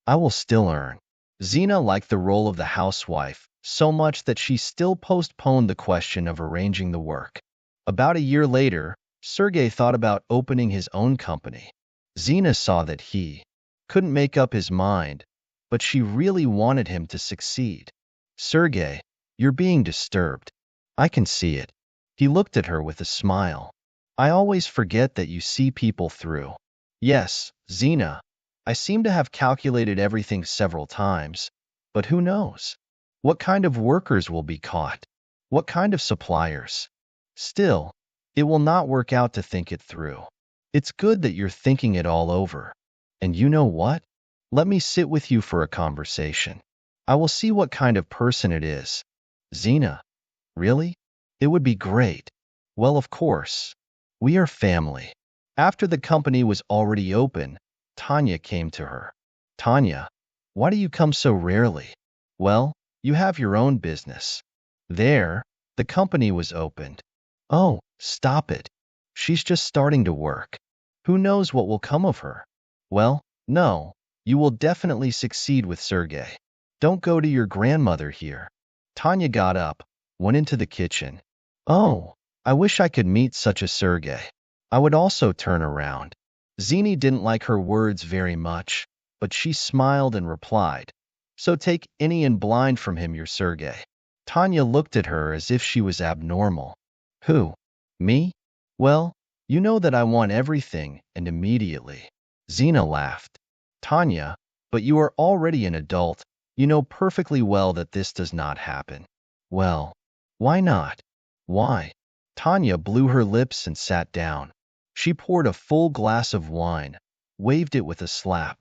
I will still earn." Zina liked the role of the housewife so much that she still postponed the question of arranging the work. About a year later, Sergei thought about opening his own company. Zina saw that he couldn't make up his mind, but she really wanted him to succeed. "Sergei, you're being disturbed. I can see it." He looked at her with a smile. "I always forget that you see people through." "Yes, Zina. I seem to have calculated everything several times, but who knows? What kind of workers will be caught? What kind of suppliers? Still, it will not work out to think it through. It's good that you're thinking it all over. And you know what? Let me sit with you for a conversation. I will see what kind of person it is." "Zina, really? It would be great." "Well, of course. We are family." After the company was already open, Tanya came to her. "Tanya, why do you come so rarely?" "Well, you have your own business." There, the company was opened. "Oh, stop it. She's just starting to work. Who knows what will come of her?" "Well, no, you will definitely succeed with Sergei. Don't go to your grandmother here." Tanya got up, went into the kitchen. "Oh, I wish I could meet such a Sergei. I would also turn around." Zina didn't like her words very much, but she smiled and replied, "So take any and blind from him your Sergei." Tanya looked at her as if she was abnormal. "Who? Me? Well, you know that I want everything, and immediately." Zina laughed. "Tanya, but you are already an adult. You know perfectly well that this does not happen." "Well, why not? Why?" Tanya blew her lips and sat down. She poured a full glass of wine, waved it with a slap.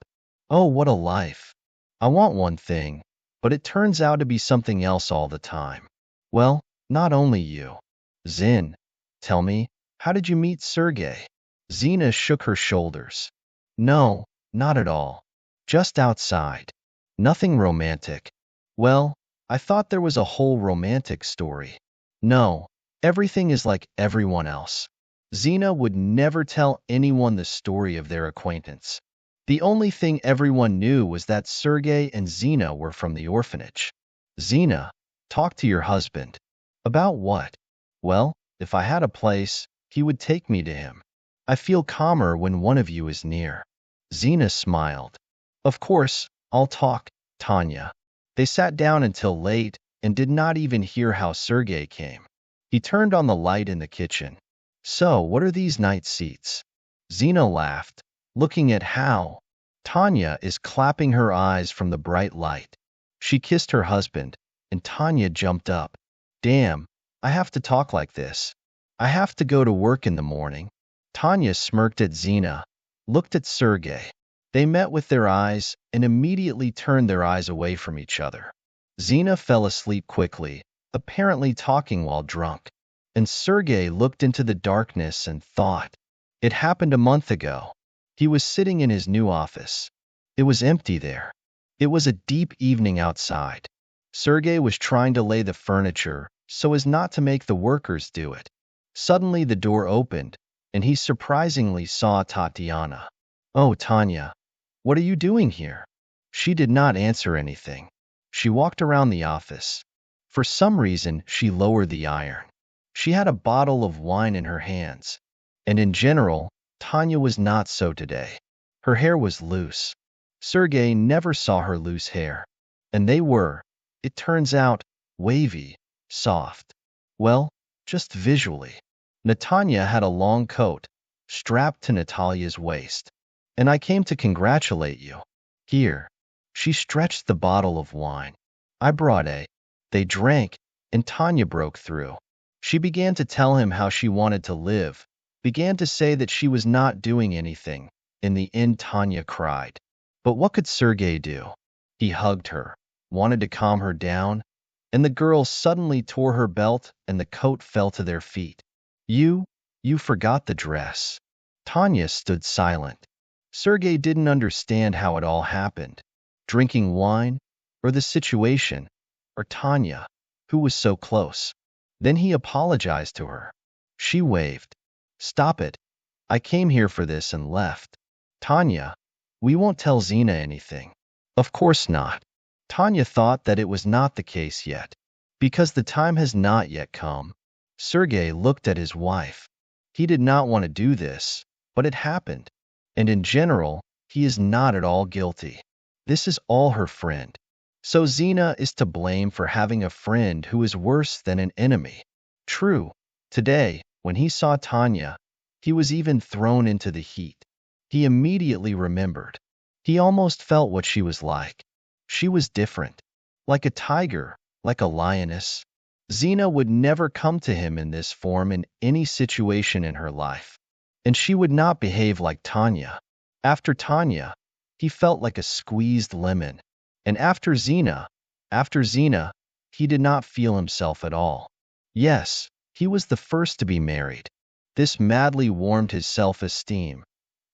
"Oh, what a life! I want one thing, but it turns out to be something else all the time." "Well, not only you. Zin, tell me, how did you meet Sergei?" Zina shook her shoulders. "No, not at all. Just outside. Nothing romantic." "Well, I thought there was a whole romantic story." "No, everything is like everyone else." Zina would never tell anyone the story of their acquaintance. The only thing everyone knew was that Sergei and Zina were from the orphanage. "Zina, talk to your husband." "About what?" "Well, if I had a place, he would take me to him. I feel calmer when one of you is near." Zina smiled. Of course, I'll talk, Tanya. They sat down until late and did not even hear how Sergei came. He turned on the light in the kitchen. So, what are these night seats? Zina laughed, looking at how Tanya is clapping her eyes from the bright light. She kissed her husband, and Tanya jumped up. Damn, I have to talk like this. I have to go to work in the morning. Tanya smirked at Zina, looked at Sergei. They met with their eyes and immediately turned their eyes away from each other. Zina fell asleep quickly, apparently talking while drunk. And Sergei looked into the darkness and thought. It happened a month ago. He was sitting in his new office. It was empty there. It was a deep evening outside. Sergei was trying to lay the furniture so as not to make the workers do it. Suddenly the door opened, and he surprisingly saw Tatiana. Oh, Tanya, what are you doing here? She did not answer anything. She walked around the office. For some reason, she lowered the iron. She had a bottle of wine in her hands. And in general, Tanya was not so today. Her hair was loose. Sergei never saw her loose hair. And they were, it turns out, wavy, soft. Well, just visually. Natanya had a long coat, strapped to Natalia's waist. And I came to congratulate you. Here. She stretched the bottle of wine. I brought a. They drank, and Tanya broke through. She began to tell him how she wanted to live, began to say that she was not doing anything. In the end, Tanya cried. But what could Sergei do? He hugged her, wanted to calm her down, and the girl suddenly tore her belt and the coat fell to their feet. You forgot the dress. Tanya stood silent. Sergei didn't understand how it all happened. Drinking wine, or the situation, or Tanya, who was so close. Then he apologized to her. She waved. Stop it. I came here for this and left. Tanya, we won't tell Zina anything. Of course not. Tanya thought that it was not the case yet, because the time has not yet come. Sergei looked at his wife. He did not want to do this, but it happened. And in general, he is not at all guilty. This is all her friend. So Zina is to blame for having a friend who is worse than an enemy. True, today, when he saw Tanya, he was even thrown into the heat. He immediately remembered. He almost felt what she was like. She was different. Like a tiger, like a lioness. Zina would never come to him in this form in any situation in her life. And she would not behave like Tanya. After Tanya, he felt like a squeezed lemon. And after Zina, he did not feel himself at all. Yes, he was the first to be married. This madly warmed his self-esteem.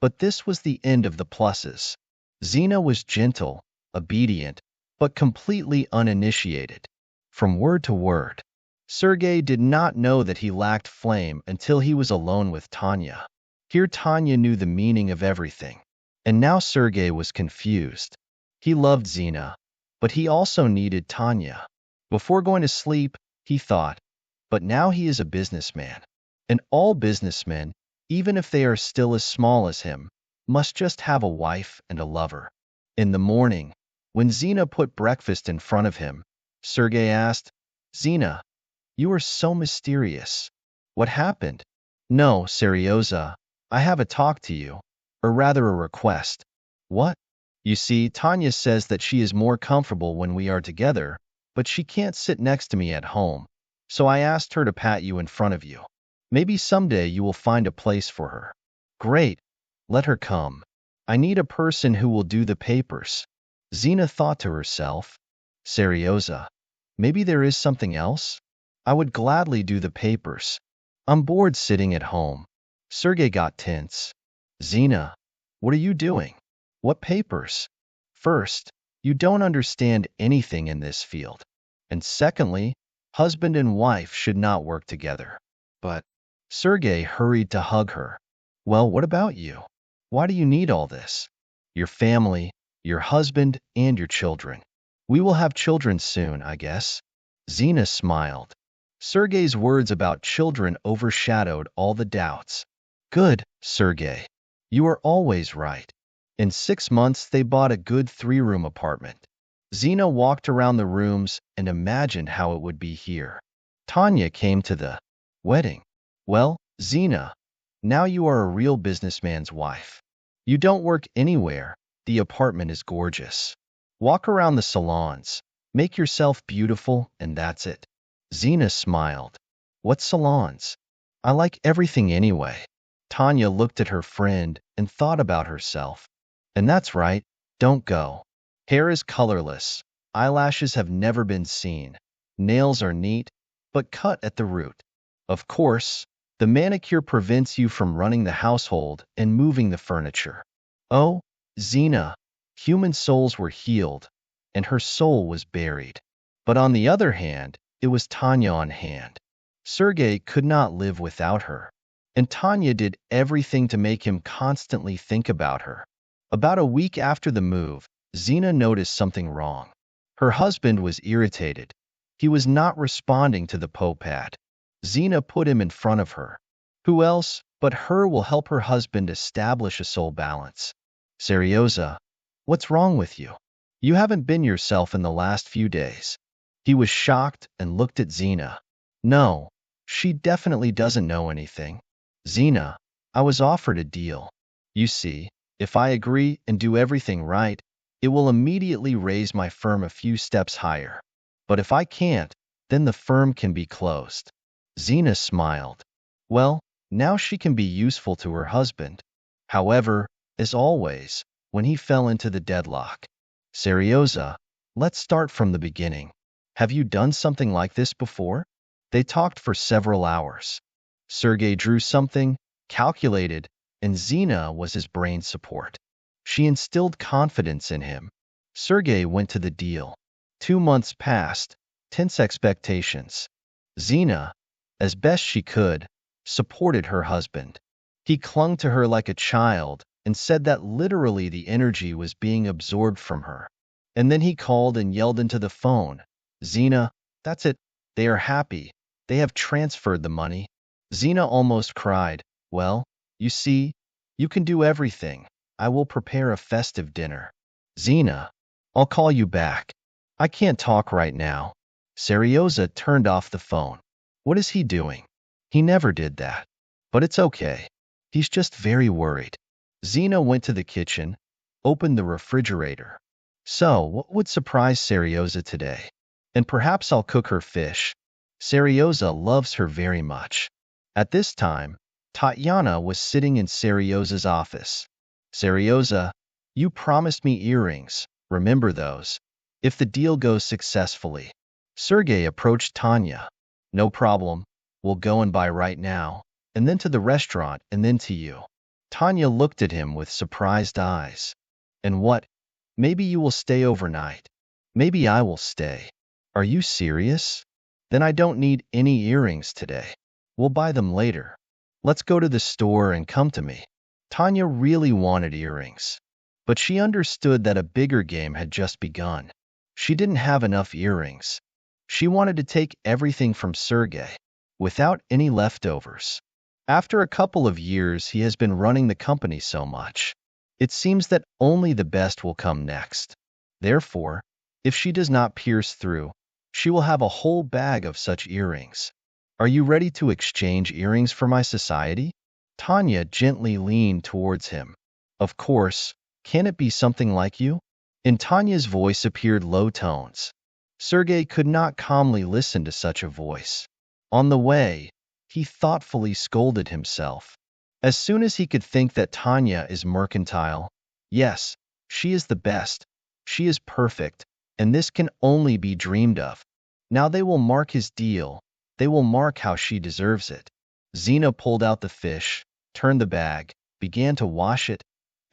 But this was the end of the pluses. Zina was gentle, obedient, but completely uninitiated. From word to word. Sergei did not know that he lacked flame until he was alone with Tanya. Here Tanya knew the meaning of everything. And now Sergei was confused. He loved Zina, but he also needed Tanya. Before going to sleep, he thought, but now he is a businessman. And all businessmen, even if they are still as small as him, must just have a wife and a lover. In the morning, when Zina put breakfast in front of him, Sergei asked, Zina, you are so mysterious. What happened? No, Seryoza, I have a talk to you, or rather a request. What? You see, Tanya says that she is more comfortable when we are together, but she can't sit next to me at home, so I asked her to pat you in front of you. Maybe someday you will find a place for her. Great, let her come. I need a person who will do the papers. Zina thought to herself, Seryoza, maybe there is something else? I would gladly do the papers. I'm bored sitting at home. Sergei got tense. Zina, what are you doing? What papers? First, you don't understand anything in this field. And secondly, husband and wife should not work together. But Sergei hurried to hug her. Well, what about you? Why do you need all this? Your family, your husband, and your children. We will have children soon, I guess. Zina smiled. Sergei's words about children overshadowed all the doubts. Good, Sergei. You are always right. In 6 months, they bought a good 3-room apartment. Zina walked around the rooms and imagined how it would be here. Tanya came to the wedding. Well, Zina, now you are a real businessman's wife. You don't work anywhere. The apartment is gorgeous. Walk around the salons. Make yourself beautiful, and that's it. Zina smiled. What salons? I like everything anyway. Tanya looked at her friend and thought about herself. And that's right, don't go. Hair is colorless. Eyelashes have never been seen. Nails are neat, but cut at the root. Of course, the manicure prevents you from running the household and moving the furniture. Oh, Zina, human souls were healed, and her soul was buried. But on the other hand, it was Tanya on hand. Sergei could not live without her, and Tanya did everything to make him constantly think about her. About a week after the move, Zina noticed something wrong. Her husband was irritated. He was not responding to the pad. Zina put him in front of her. Who else but her will help her husband establish a soul balance? Serioza, what's wrong with you? You haven't been yourself in the last few days. He was shocked and looked at Zina. No, she definitely doesn't know anything. Zina, I was offered a deal. You see, if I agree and do everything right, it will immediately raise my firm a few steps higher. But if I can't, then the firm can be closed. Zina smiled. Well, now she can be useful to her husband. However, as always, when he fell into the deadlock. Serioza, let's start from the beginning. Have you done something like this before? They talked for several hours. Sergei drew something, calculated, and Zina was his brain support. She instilled confidence in him. Sergei went to the deal. 2 months passed, tense expectations. Zina, as best she could, supported her husband. He clung to her like a child and said that literally the energy was being absorbed from her. And then he called and yelled into the phone, Zina, that's it, they are happy. They have transferred the money. Zina almost cried. Well, you see, you can do everything. I will prepare a festive dinner. Zina, I'll call you back. I can't talk right now. Serioza turned off the phone. What is he doing? He never did that. But it's okay. He's just very worried. Zina went to the kitchen, opened the refrigerator. So, what would surprise Serioza today? And perhaps I'll cook her fish. Serioza loves her very much. At this time, Tatyana was sitting in Serioza's office. Serioza, you promised me earrings. Remember those. If the deal goes successfully. Sergei approached Tanya. No problem. We'll go and buy right now, and then to the restaurant, and then to you. Tanya looked at him with surprised eyes. And what? Maybe you will stay overnight. Maybe I will stay. Are you serious? Then I don't need any earrings today. We'll buy them later. Let's go to the store and come to me. Tanya really wanted earrings, but she understood that a bigger game had just begun. She didn't have enough earrings. She wanted to take everything from Sergei, without any leftovers. After a couple of years, he has been running the company so much. It seems that only the best will come next. Therefore, if she does not pierce through, she will have a whole bag of such earrings. Are you ready to exchange earrings for my society? Tanya gently leaned towards him. Of course, can it be something like you? In Tanya's voice appeared low tones. Sergei could not calmly listen to such a voice. On the way, he thoughtfully scolded himself. As soon as he could think that Tanya is mercantile, yes, she is the best, she is perfect, and this can only be dreamed of. Now they will mark his deal, they will mark how she deserves it. Zina pulled out the fish, turned the bag, began to wash it,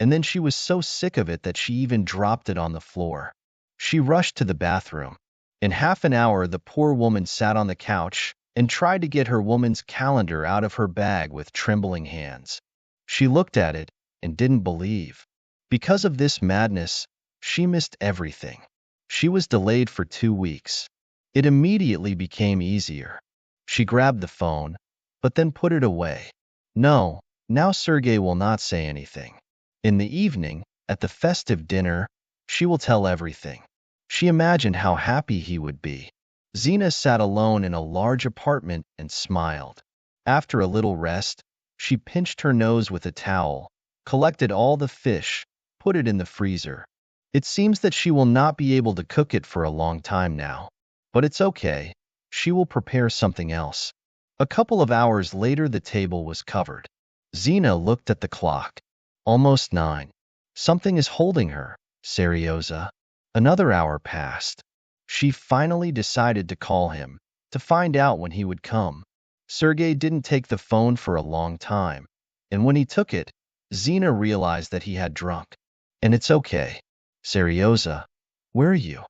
and then she was so sick of it that she even dropped it on the floor. She rushed to the bathroom. In half an hour, the poor woman sat on the couch and tried to get her woman's calendar out of her bag with trembling hands. She looked at it and didn't believe. Because of this madness, she missed everything. She was delayed for 2 weeks. It immediately became easier. She grabbed the phone, but then put it away. No, now Sergei will not say anything. In the evening, At the festive dinner, she will tell everything. She imagined how happy he would be. Zina sat alone in a large apartment and smiled. After a little rest, she pinched her nose with a towel, collected all the fish, put it in the freezer. It seems that she will not be able to cook it for a long time now. But it's okay. She will prepare something else. A couple of hours later, the table was covered. Zina looked at the clock. Almost 9. Something is holding her. Serioza. Another hour passed. She finally decided to call him, to find out when he would come. Sergey didn't take the phone for a long time, and when he took it, Zina realized that he had drunk. And it's okay. Serioza, where are you?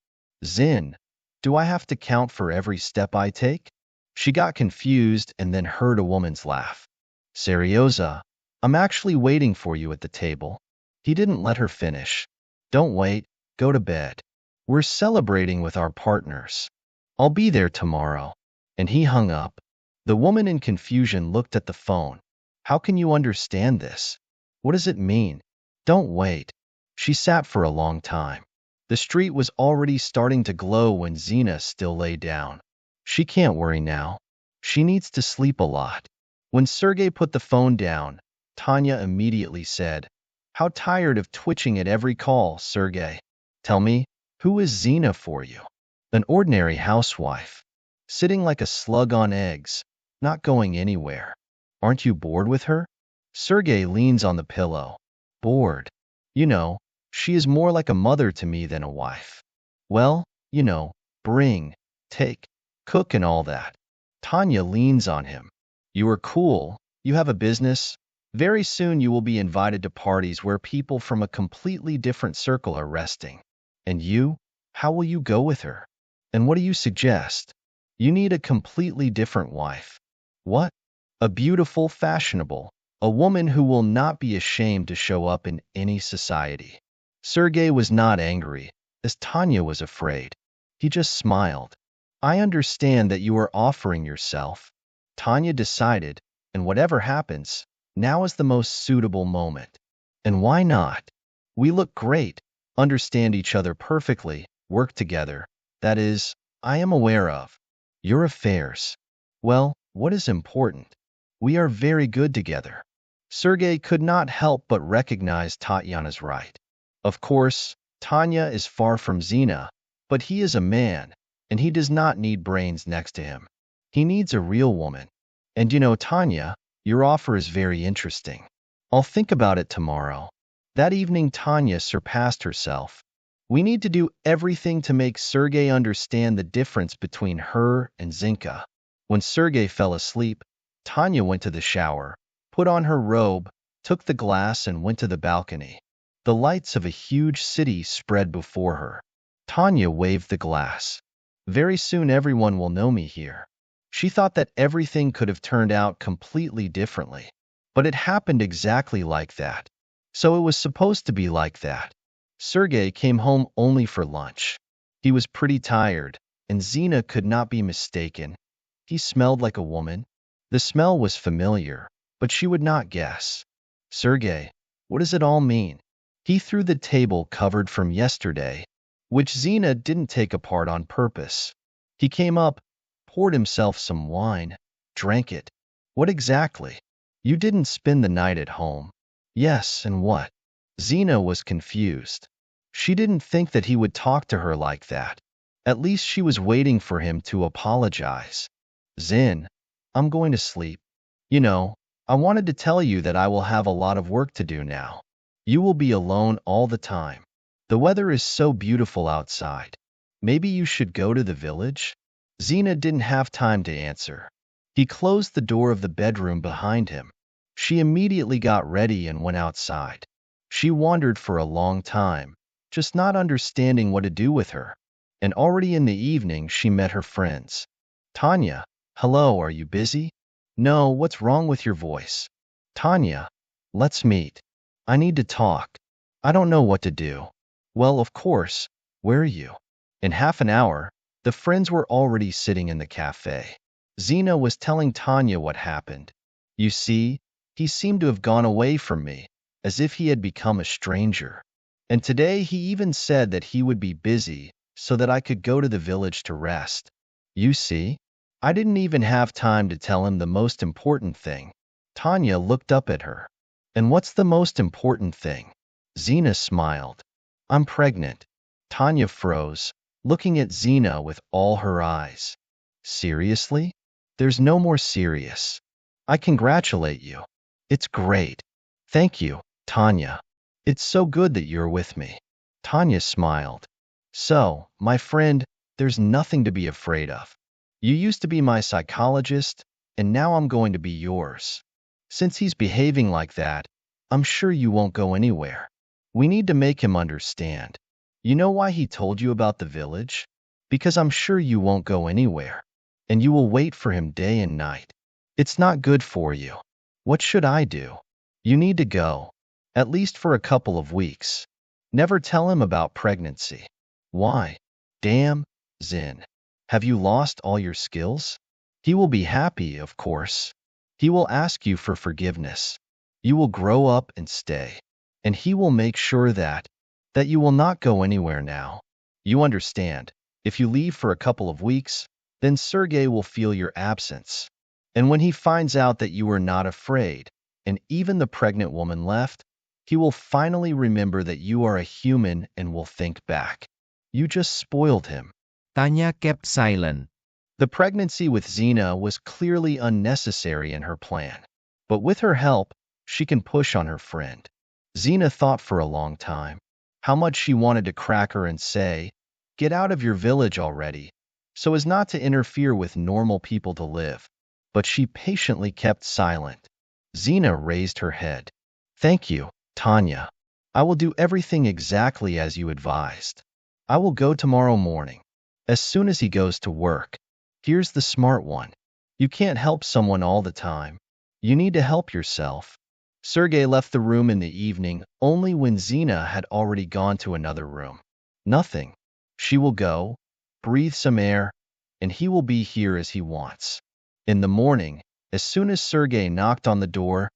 Zin, do I have to count for every step I take? She got confused and then heard a woman's laugh. Serioza, I'm actually waiting for you at the table. He didn't let her finish. Don't wait, go to bed. We're celebrating with our partners. I'll be there tomorrow. And he hung up. The woman in confusion looked at the phone. How can you understand this? What does it mean? Don't wait. She sat for a long time. The street was already starting to glow when Zina still lay down. She can't worry now. She needs to sleep a lot. When Sergey put the phone down, Tanya immediately said, "How tired of twitching at every call, Sergey. Tell me, who is Zina for you?" An ordinary housewife. Sitting like a slug on eggs, not going anywhere. Aren't you bored with her? Sergey leans on the pillow. Bored. You know, she is more like a mother to me than a wife. Well, you know, bring, take, cook and all that. Tanya leans on him. You are cool. You have a business. Very soon you will be invited to parties where people from a completely different circle are resting. And you? How will you go with her? And what do you suggest? You need a completely different wife. What? A beautiful, fashionable, a woman who will not be ashamed to show up in any society. Sergey was not angry, as Tanya was afraid. He just smiled. I understand that you are offering yourself. Tanya decided, and whatever happens, now is the most suitable moment. And why not? We look great, understand each other perfectly, work together. That is, I am aware of. Your affairs. Well, what is important? We are very good together. Sergey could not help but recognize Tatyana's right. Of course, Tanya is far from Zina, but he is a man, and he does not need brains next to him. He needs a real woman. And you know, Tanya, your offer is very interesting. I'll think about it tomorrow. That evening, Tanya surpassed herself. We need to do everything to make Sergey understand the difference between her and Zinka. When Sergey fell asleep, Tanya went to the shower, put on her robe, took the glass and went to the balcony. The lights of a huge city spread before her. Tanya waved the glass. Very soon everyone will know me here. She thought that everything could have turned out completely differently. But it happened exactly like that. So it was supposed to be like that. Sergey came home only for lunch. He was pretty tired, and Zina could not be mistaken. He smelled like a woman. The smell was familiar, but she would not guess. Sergey, what does it all mean? He threw the table covered from yesterday, which Zina didn't take apart on purpose. He came up, poured himself some wine, drank it. What exactly? You didn't spend the night at home. Yes, and what? Zina was confused. She didn't think that he would talk to her like that. At least she was waiting for him to apologize. Zin, I'm going to sleep. You know, I wanted to tell you that I will have a lot of work to do now. You will be alone all the time. The weather is so beautiful outside. Maybe you should go to the village? Zina didn't have time to answer. He closed the door of the bedroom behind him. She immediately got ready and went outside. She wandered for a long time, just not understanding what to do with her. And already in the evening she met her friends. Tanya, hello, are you busy? No, what's wrong with your voice? Tanya, let's meet. I need to talk. I don't know what to do. Well, of course, where are you? In half an hour, the friends were already sitting in the cafe. Zina was telling Tanya what happened. You see, he seemed to have gone away from me, as if he had become a stranger. And today he even said that he would be busy so that I could go to the village to rest. You see, I didn't even have time to tell him the most important thing. Tanya looked up at her. And what's the most important thing? Zena smiled. I'm pregnant. Tanya froze, looking at Zena with all her eyes. Seriously? There's no more serious. I congratulate you. It's great. Thank you, Tanya. It's so good that you're with me. Tanya smiled. So, my friend, there's nothing to be afraid of. You used to be my psychologist, and now I'm going to be yours. Since he's behaving like that, I'm sure you won't go anywhere. We need to make him understand. You know why he told you about the village? Because I'm sure you won't go anywhere, and you will wait for him day and night. It's not good for you. What should I do? You need to go, at least for a couple of weeks. Never tell him about pregnancy. Why? Damn, Zin. Have you lost all your skills? He will be happy, of course. He will ask you for forgiveness. You will grow up and stay. And he will make sure that you will not go anywhere now. You understand, if you leave for a couple of weeks, then Sergei will feel your absence. And when he finds out that you were not afraid, and even the pregnant woman left, he will finally remember that you are a human and will think back. You just spoiled him. Tanya kept silent. The pregnancy with Zena was clearly unnecessary in her plan. But with her help, she can push on her friend. Zena thought for a long time how much she wanted to crack her and say, "Get out of your village already," so as not to interfere with normal people to live. But she patiently kept silent. Zena raised her head. Thank you, Tanya. I will do everything exactly as you advised. I will go tomorrow morning, as soon as he goes to work. Here's the smart one. You can't help someone all the time. You need to help yourself. Sergei left the room in the evening only when Zena had already gone to another room. Nothing. She will go, breathe some air, and he will be here as he wants. In the morning, as soon as Sergei knocked on the door,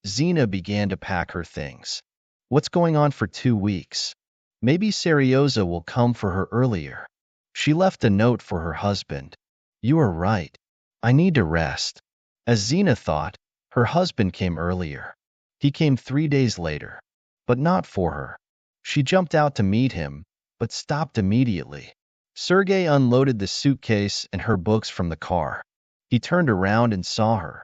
Zena began to pack her things. What's going on for 2 weeks? Maybe Serioza will come for her earlier. She left a note for her husband. You are right. I need to rest. As Zena thought, her husband came earlier. He came 3 days later, but not for her. She jumped out to meet him, but stopped immediately. Sergei unloaded the suitcase and her books from the car. He turned around and saw her.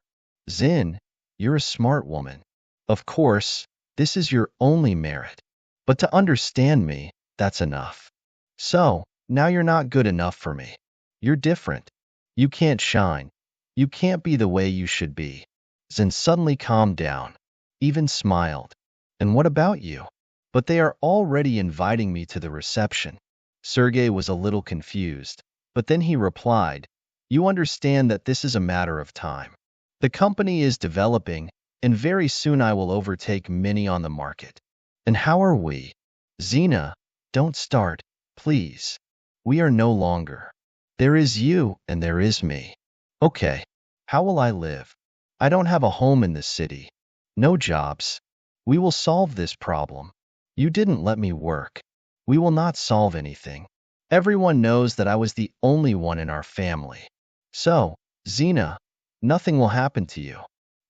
Zin, you're a smart woman. Of course, this is your only merit. But to understand me, that's enough. So, now you're not good enough for me. You're different. You can't shine. You can't be the way you should be. Zin suddenly calmed down, even smiled. And what about you? But they are already inviting me to the reception. Sergei was a little confused, but then he replied, you understand that this is a matter of time. The company is developing, and very soon I will overtake many on the market. And how are we? Zena, don't start, please. We are no longer. There is you and there is me. Okay, how will I live? I don't have a home in the city. No jobs. We will solve this problem. You didn't let me work. We will not solve anything. Everyone knows that I was the only one in our family. So, Zena, nothing will happen to you.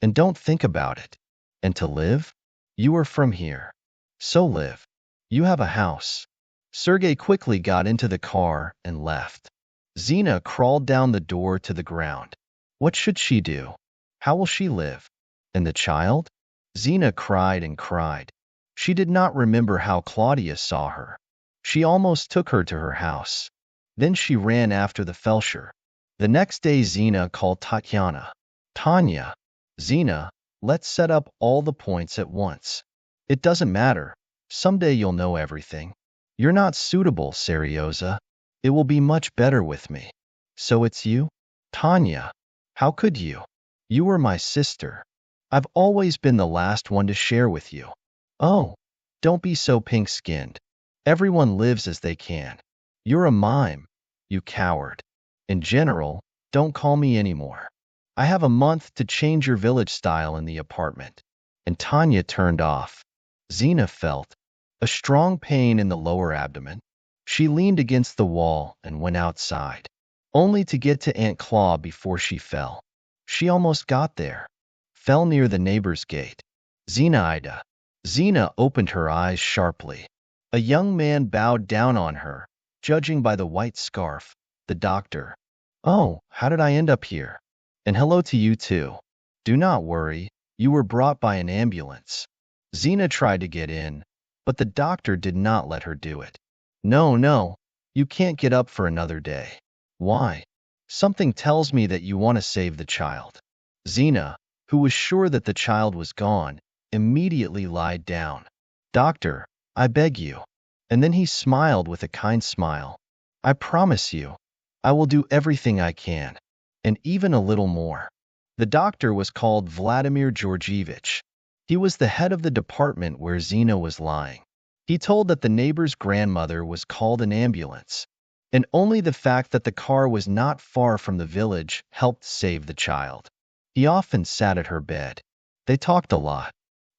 And don't think about it. And to live? You are from here. So live. You have a house. Sergei quickly got into the car and left. Zena crawled down the door to the ground. What should she do? How will she live? And the child? Zena cried and cried. She did not remember how Claudia saw her. She almost took her to her house. Then she ran after the feldsher. The next day Zena called Tatiana. Tanya, Zena, let's set up all the points at once. It doesn't matter. Someday you'll know everything. You're not suitable, Serioza. It will be much better with me. So it's you? Tanya, how could you? You were my sister. I've always been the last one to share with you. Oh, don't be so pink-skinned. Everyone lives as they can. You're a mime, you coward. In general, don't call me anymore. I have a month to change your village style in the apartment. And Tanya turned off. Zena felt a strong pain in the lower abdomen. She leaned against the wall and went outside, only to get to Aunt Claw before she fell. She almost got there, fell near the neighbor's gate. Zenaida. Zena opened her eyes sharply. A young man bowed down on her, judging by the white scarf. The doctor. Oh, how did I end up here? And hello to you too. Do not worry, you were brought by an ambulance. Zena tried to get in, but the doctor did not let her do it. No, no, you can't get up for another day. Why? Something tells me that you want to save the child. Zena, who was sure that the child was gone, immediately lied down. Doctor, I beg you. And then he smiled with a kind smile. I promise you, I will do everything I can, and even a little more. The doctor was called Vladimir Georgievich. He was the head of the department where Zena was lying. He told that the neighbor's grandmother was called an ambulance, and only the fact that the car was not far from the village helped save the child. He often sat at her bed. They talked a lot,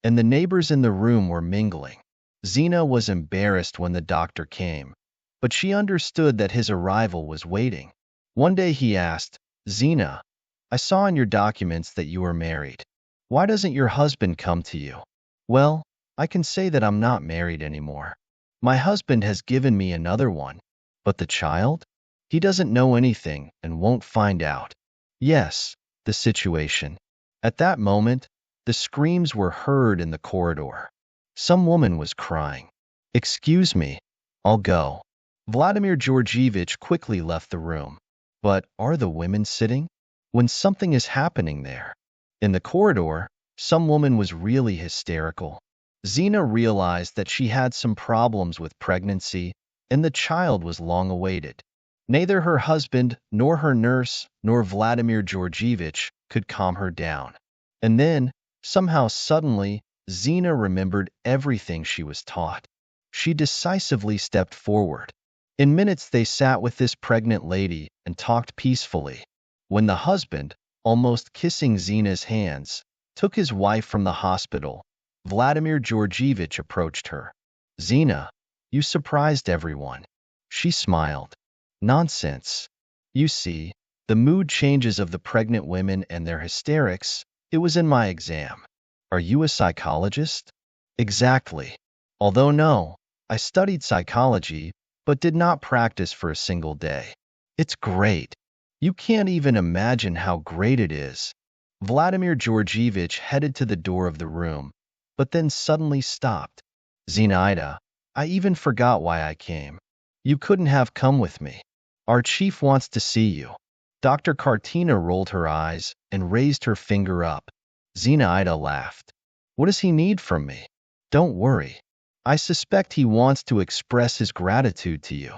and the neighbors in the room were mingling. Zena was embarrassed when the doctor came, but she understood that his arrival was waiting. One day he asked, Zena, I saw in your documents that you were married. Why doesn't your husband come to you? Well, I can say that I'm not married anymore. My husband has given me another one. But the child? He doesn't know anything and won't find out. Yes, the situation. At that moment, the screams were heard in the corridor. Some woman was crying. Excuse me, I'll go. Vladimir Georgievich quickly left the room. But are the women sitting? When something is happening there. In the corridor, some woman was really hysterical. Zena realized that she had some problems with pregnancy, and the child was long awaited. Neither her husband, nor her nurse, nor Vladimir Georgievich could calm her down. And then, somehow suddenly, Zena remembered everything she was taught. She decisively stepped forward. In minutes they sat with this pregnant lady and talked peacefully. When the husband, almost kissing Zena's hands, took his wife from the hospital, Vladimir Georgievich approached her. Zena, you surprised everyone. She smiled. Nonsense. You see, the mood changes of the pregnant women and their hysterics, it was in my exam. Are you a psychologist? Exactly. Although no, I studied psychology, but did not practice for a single day. It's great. You can't even imagine how great it is. Vladimir Georgievich headed to the door of the room, but then suddenly stopped. Zenaida, I even forgot why I came. You couldn't have come with me. Our chief wants to see you. Dr. Kartina rolled her eyes and raised her finger up. Zenaida laughed. What does he need from me? Don't worry. I suspect he wants to express his gratitude to you.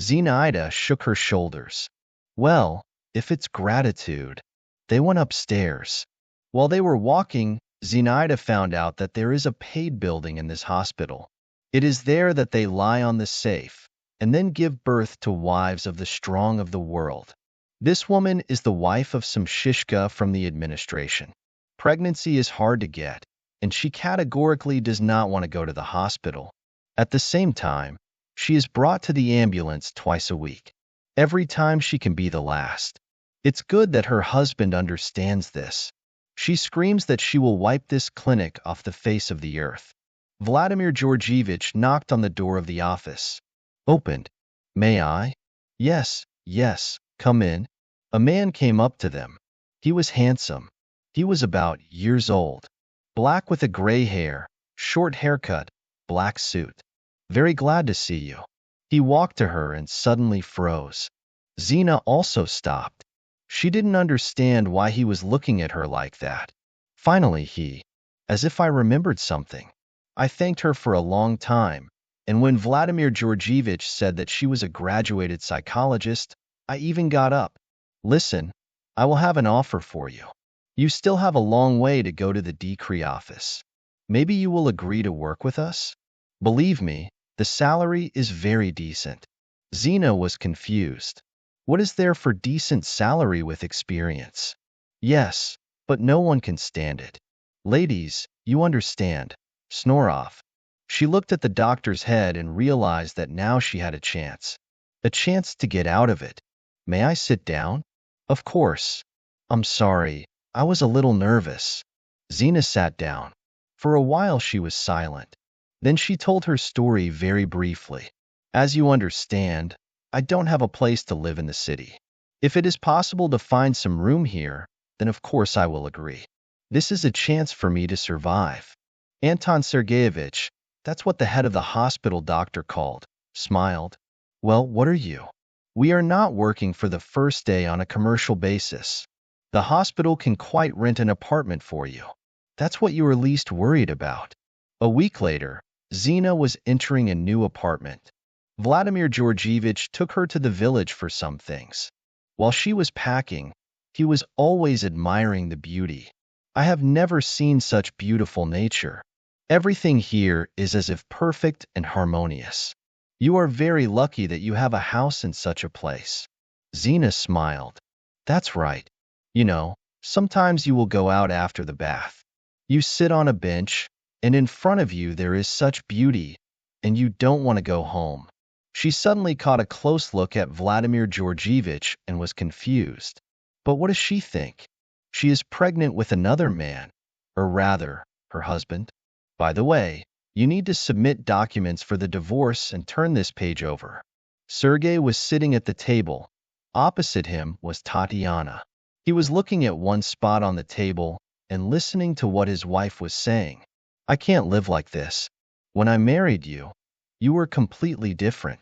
Zenaida shook her shoulders. Well, if it's gratitude. They went upstairs. While they were walking, Zenaida found out that there is a paid building in this hospital. It is there that they lie on the safe and then give birth to wives of the strong of the world. This woman is the wife of some shishka from the administration. Pregnancy is hard to get, and she categorically does not want to go to the hospital. At the same time, she is brought to the ambulance twice a week. Every time she can be the last. It's good that her husband understands this. She screams that she will wipe this clinic off the face of the earth. Vladimir Georgievich knocked on the door of the office. Opened. May I? Yes, yes, come in. A man came up to them. He was handsome. He was about years old. Black with a gray hair, short haircut, black suit. Very glad to see you. He walked to her and suddenly froze. Zena also stopped. She didn't understand why he was looking at her like that. Finally as if I remembered something. I thanked her for a long time, and when Vladimir Georgievich said that she was a graduated psychologist, I even got up. Listen, I will have an offer for you. You still have a long way to go to the decree office. Maybe you will agree to work with us? Believe me, the salary is very decent. Zena was confused. What is there for decent salary with experience? Yes, but no one can stand it. Ladies, you understand. Snore off. She looked at the doctor's head and realized that now she had a chance. A chance to get out of it. May I sit down? Of course. I'm sorry. I was a little nervous. Zena sat down. For a while she was silent. Then she told her story very briefly. As you understand, I don't have a place to live in the city. If it is possible to find some room here, then of course I will agree. This is a chance for me to survive. Anton Sergeyevich, that's what the head of the hospital doctor called, smiled. Well, what are you? We are not working for the first day on a commercial basis. The hospital can quite rent an apartment for you. That's what you are least worried about. A week later, Zena was entering a new apartment. Vladimir Georgievich took her to the village for some things. While she was packing, he was always admiring the beauty. I have never seen such beautiful nature. Everything here is as if perfect and harmonious. You are very lucky that you have a house in such a place. Zena smiled. That's right. You know, sometimes you will go out after the bath. You sit on a bench, and in front of you there is such beauty, and you don't want to go home. She suddenly caught a close look at Vladimir Georgievich and was confused. But what does she think? She is pregnant with another man, or rather, her husband. By the way, you need to submit documents for the divorce and turn this page over. Sergey was sitting at the table. Opposite him was Tatiana. He was looking at one spot on the table and listening to what his wife was saying. I can't live like this. When I married you, you were completely different.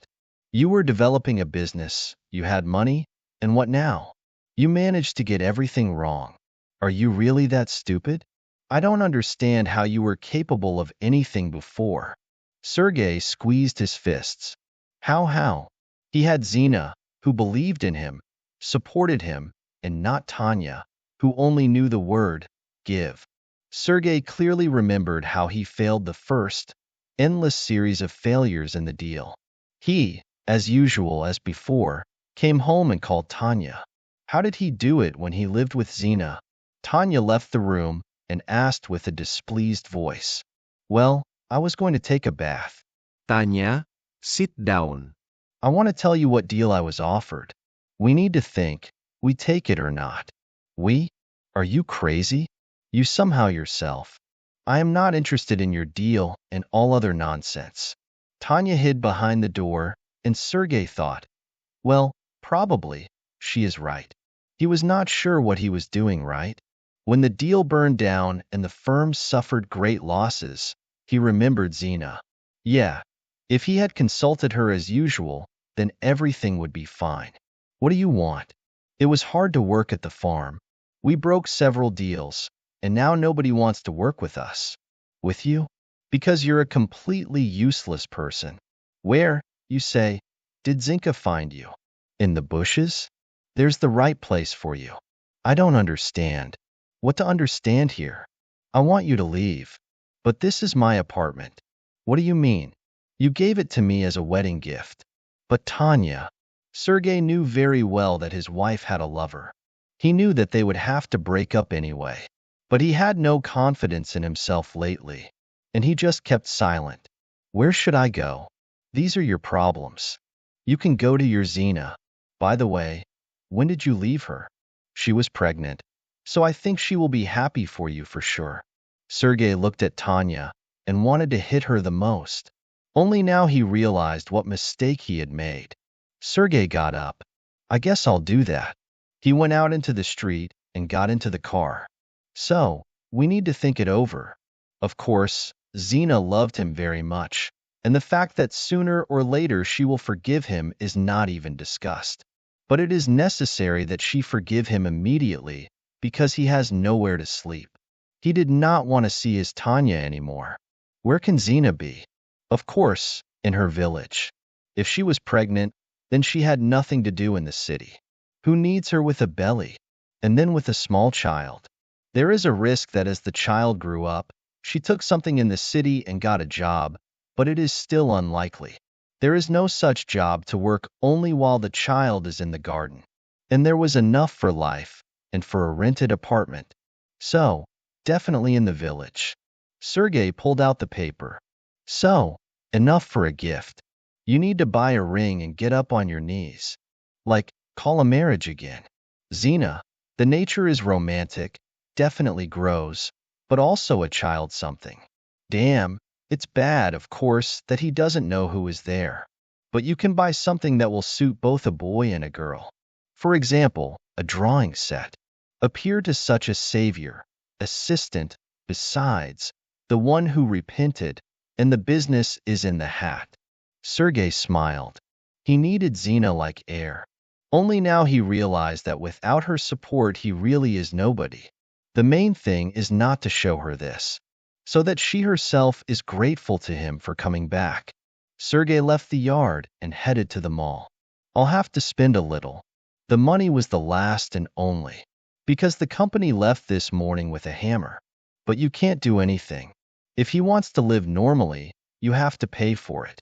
You were developing a business, you had money, and what now? You managed to get everything wrong. Are you really that stupid? I don't understand how you were capable of anything before. Sergey squeezed his fists. How? He had Zena, who believed in him, supported him, and not Tanya, who only knew the word, give. Sergey clearly remembered how he failed the first, endless series of failures in the deal. He, as usual as before, came home and called Tanya. How did he do it when he lived with Zena? Tanya left the room and asked with a displeased voice. Well, I was going to take a bath. Tanya, sit down. I want to tell you what deal I was offered. We need to think, we take it or not. We? Are you crazy? You somehow yourself. I am not interested in your deal and all other nonsense. Tanya hid behind the door, and Sergey thought, well, probably, she is right. He was not sure what he was doing right. When the deal burned down and the firm suffered great losses, he remembered Zena. Yeah, if he had consulted her as usual, then everything would be fine. What do you want? It was hard to work at the farm. We broke several deals, and now nobody wants to work with us. With you? Because you're a completely useless person. Where, you say, did Zinka find you? In the bushes? There's the right place for you. I don't understand. What to understand here? I want you to leave. But this is my apartment. What do you mean? You gave it to me as a wedding gift. But Tanya, Sergey knew very well that his wife had a lover. He knew that they would have to break up anyway. But he had no confidence in himself lately, and he just kept silent. Where should I go? These are your problems. You can go to your Zena. By the way, when did you leave her? She was pregnant, so I think she will be happy for you for sure. Sergey looked at Tanya and wanted to hit her the most. Only now he realized what mistake he had made. Sergey got up. I guess I'll do that. He went out into the street and got into the car. So, we need to think it over. Of course, Zena loved him very much, and the fact that sooner or later she will forgive him is not even discussed. But it is necessary that she forgive him immediately because he has nowhere to sleep. He did not want to see his Tanya anymore. Where can Zena be? Of course, in her village. If she was pregnant, then she had nothing to do in the city. Who needs her with a belly? And then with a small child? There is a risk that as the child grew up, she took something in the city and got a job, but it is still unlikely. There is no such job to work only while the child is in the garden. And there was enough for life, and for a rented apartment. So, definitely in the village. Sergey pulled out the paper. So, enough for a gift. You need to buy a ring and get up on your knees. Like, call a marriage again. Zena, the nature is romantic, definitely grows, but also a child something. Damn, it's bad, of course, that he doesn't know who is there. But you can buy something that will suit both a boy and a girl. For example, a drawing set. Appear to such a savior, assistant, besides, the one who repented, and the business is in the hat. Sergei smiled. He needed Zena like air. Only now he realized that without her support he really is nobody. The main thing is not to show her this, so that she herself is grateful to him for coming back. Sergei left the yard and headed to the mall. I'll have to spend a little. The money was the last and only, because the company left this morning with a hammer. But you can't do anything. If he wants to live normally, you have to pay for it.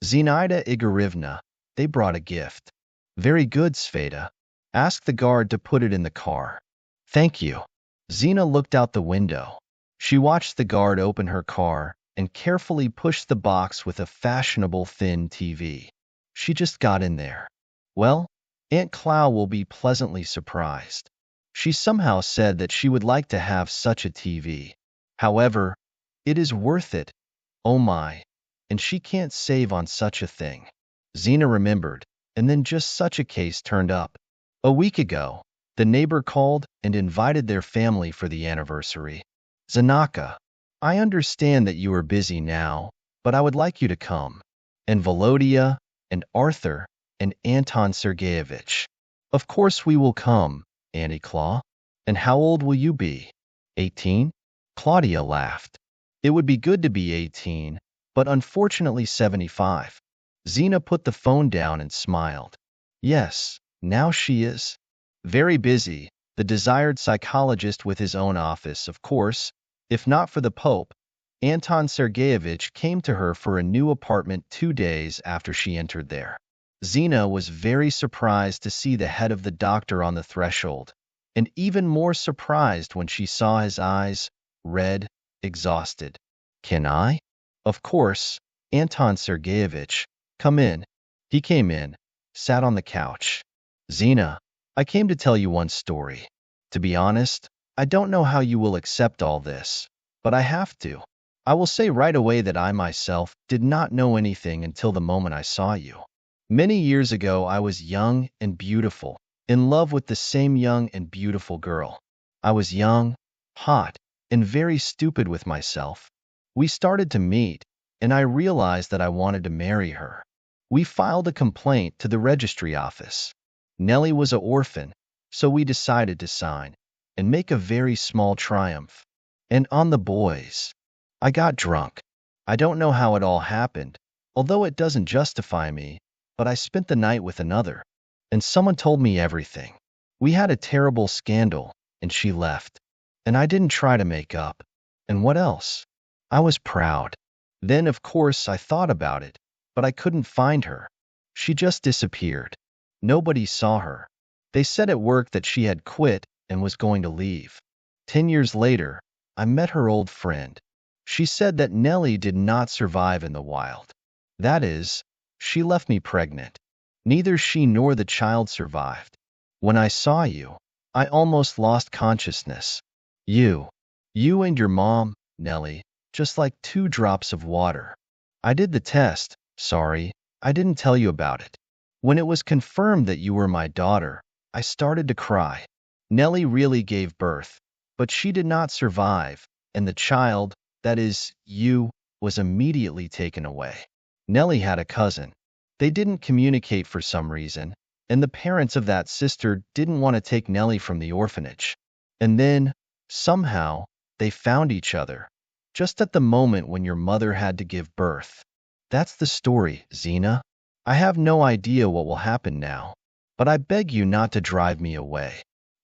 Zinaida Igorevna, they brought a gift. Very good, Sveta. Ask the guard to put it in the car. Thank you. Zena looked out the window. She watched the guard open her car and carefully push the box with a fashionable thin TV. She just got in there. Well, Aunt Clau will be pleasantly surprised. She somehow said that she would like to have such a TV. However, it is worth it. Oh my. And she can't save on such a thing. Zena remembered, and then just such a case turned up. A week ago, the neighbor called and invited their family for the anniversary. Zanaka, I understand that you are busy now, but I would like you to come. And Volodya, and Arthur, and Anton Sergeyevich. Of course we will come, Auntie Claw. And how old will you be? 18? Claudia laughed. It would be good to be 18, but unfortunately 75. Zena put the phone down and smiled. Yes, now she is. Very busy, the desired psychologist with his own office, of course. If not for the Pope, Anton Sergeyevich came to her for a new apartment 2 days after she entered there. Zena was very surprised to see the head of the doctor on the threshold, and even more surprised when she saw his eyes, red, exhausted. Can I? Of course, Anton Sergeyevich. Come in. He came in, sat on the couch. Zena, I came to tell you one story. To be honest, I don't know how you will accept all this, but I have to. I will say right away that I myself did not know anything until the moment I saw you. Many years ago, I was young and beautiful, in love with the same young and beautiful girl. I was young, hot, and very stupid with myself. We started to meet, and I realized that I wanted to marry her. We filed a complaint to the registry office. Nellie was an orphan, so we decided to sign and make a very small triumph. And on the boys. I got drunk. I don't know how it all happened, although it doesn't justify me, but I spent the night with another. And someone told me everything. We had a terrible scandal, and she left. And I didn't try to make up. And what else? I was proud. Then, of course, I thought about it, but I couldn't find her. She just disappeared. Nobody saw her. They said at work that she had quit and was going to leave. 10 years later, I met her old friend. She said that Nellie did not survive in the wild. That is, she left me pregnant. Neither she nor the child survived. When I saw you, I almost lost consciousness. You and your mom, Nellie, just like 2 drops of water. I did the test. Sorry, I didn't tell you about it. When it was confirmed that you were my daughter, I started to cry. Nellie really gave birth, but she did not survive, and the child, that is, you, was immediately taken away. Nellie had a cousin. They didn't communicate for some reason, and the parents of that sister didn't want to take Nellie from the orphanage. And then, somehow, they found each other, just at the moment when your mother had to give birth. That's the story, Zena. I have no idea what will happen now, but I beg you not to drive me away.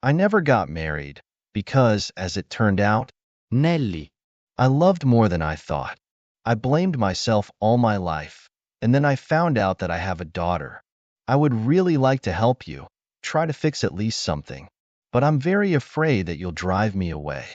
I never got married, because, as it turned out, Nelly. I loved more than I thought. I blamed myself all my life, and then I found out that I have a daughter. I would really like to help you, try to fix at least something, but I'm very afraid that you'll drive me away.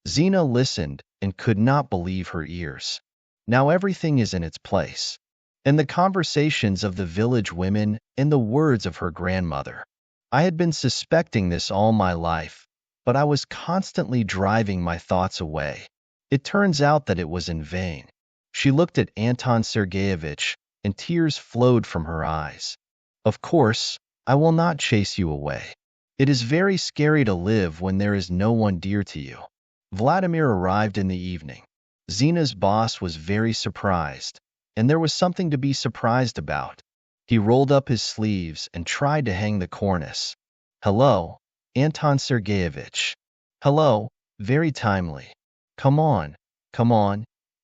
Zena listened and could not believe her ears. Now everything is in its place. And the conversations of the village women and the words of her grandmother. I had been suspecting this all my life, but I was constantly driving my thoughts away. It turns out that it was in vain. She looked at Anton Sergeyevich, and tears flowed from her eyes. Of course, I will not chase you away. It is very scary to live when there is no one dear to you. Vladimir arrived in the evening. Zena's boss was very surprised, and there was something to be surprised about. He rolled up his sleeves and tried to hang the cornice. Hello, Anton Sergeyevich. Hello, very timely. Come on,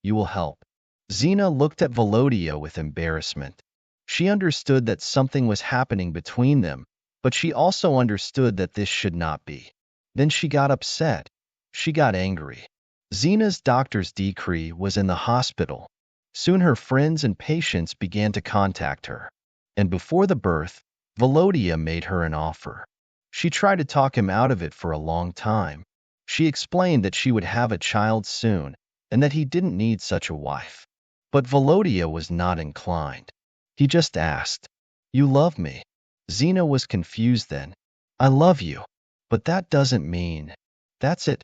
you will help. Zena looked at Volodya with embarrassment. She understood that something was happening between them, but she also understood that this should not be. Then she got upset. She got angry. Zena's doctor's decree was in the hospital. Soon her friends and patients began to contact her. And before the birth, Volodya made her an offer. She tried to talk him out of it for a long time. She explained that she would have a child soon and that he didn't need such a wife. But Volodya was not inclined. He just asked, "You love me?" Zena was confused then. "I love you, but that doesn't mean." "That's it.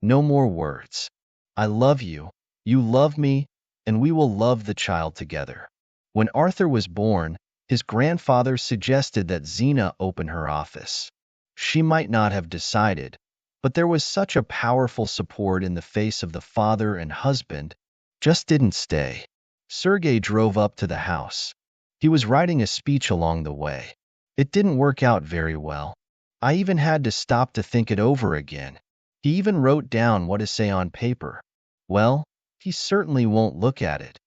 No more words. I love you, you love me, and we will love the child together." When Arthur was born, his grandfather suggested that Zena open her office. She might not have decided, but there was such a powerful support in the face of the father and husband, just didn't stay. Sergey drove up to the house. He was writing a speech along the way. It didn't work out very well. I even had to stop to think it over again. He even wrote down what to say on paper. Well, he certainly won't look at it,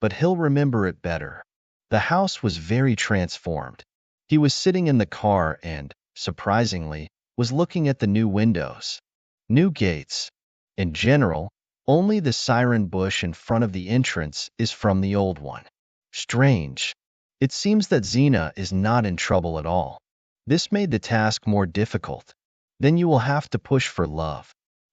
but he'll remember it better. The house was very transformed. He was sitting in the car and, surprisingly, was looking at the new windows, new gates. In general, only the siren bush in front of the entrance is from the old one. Strange. It seems that Zena is not in trouble at all. This made the task more difficult. Then you will have to push for love.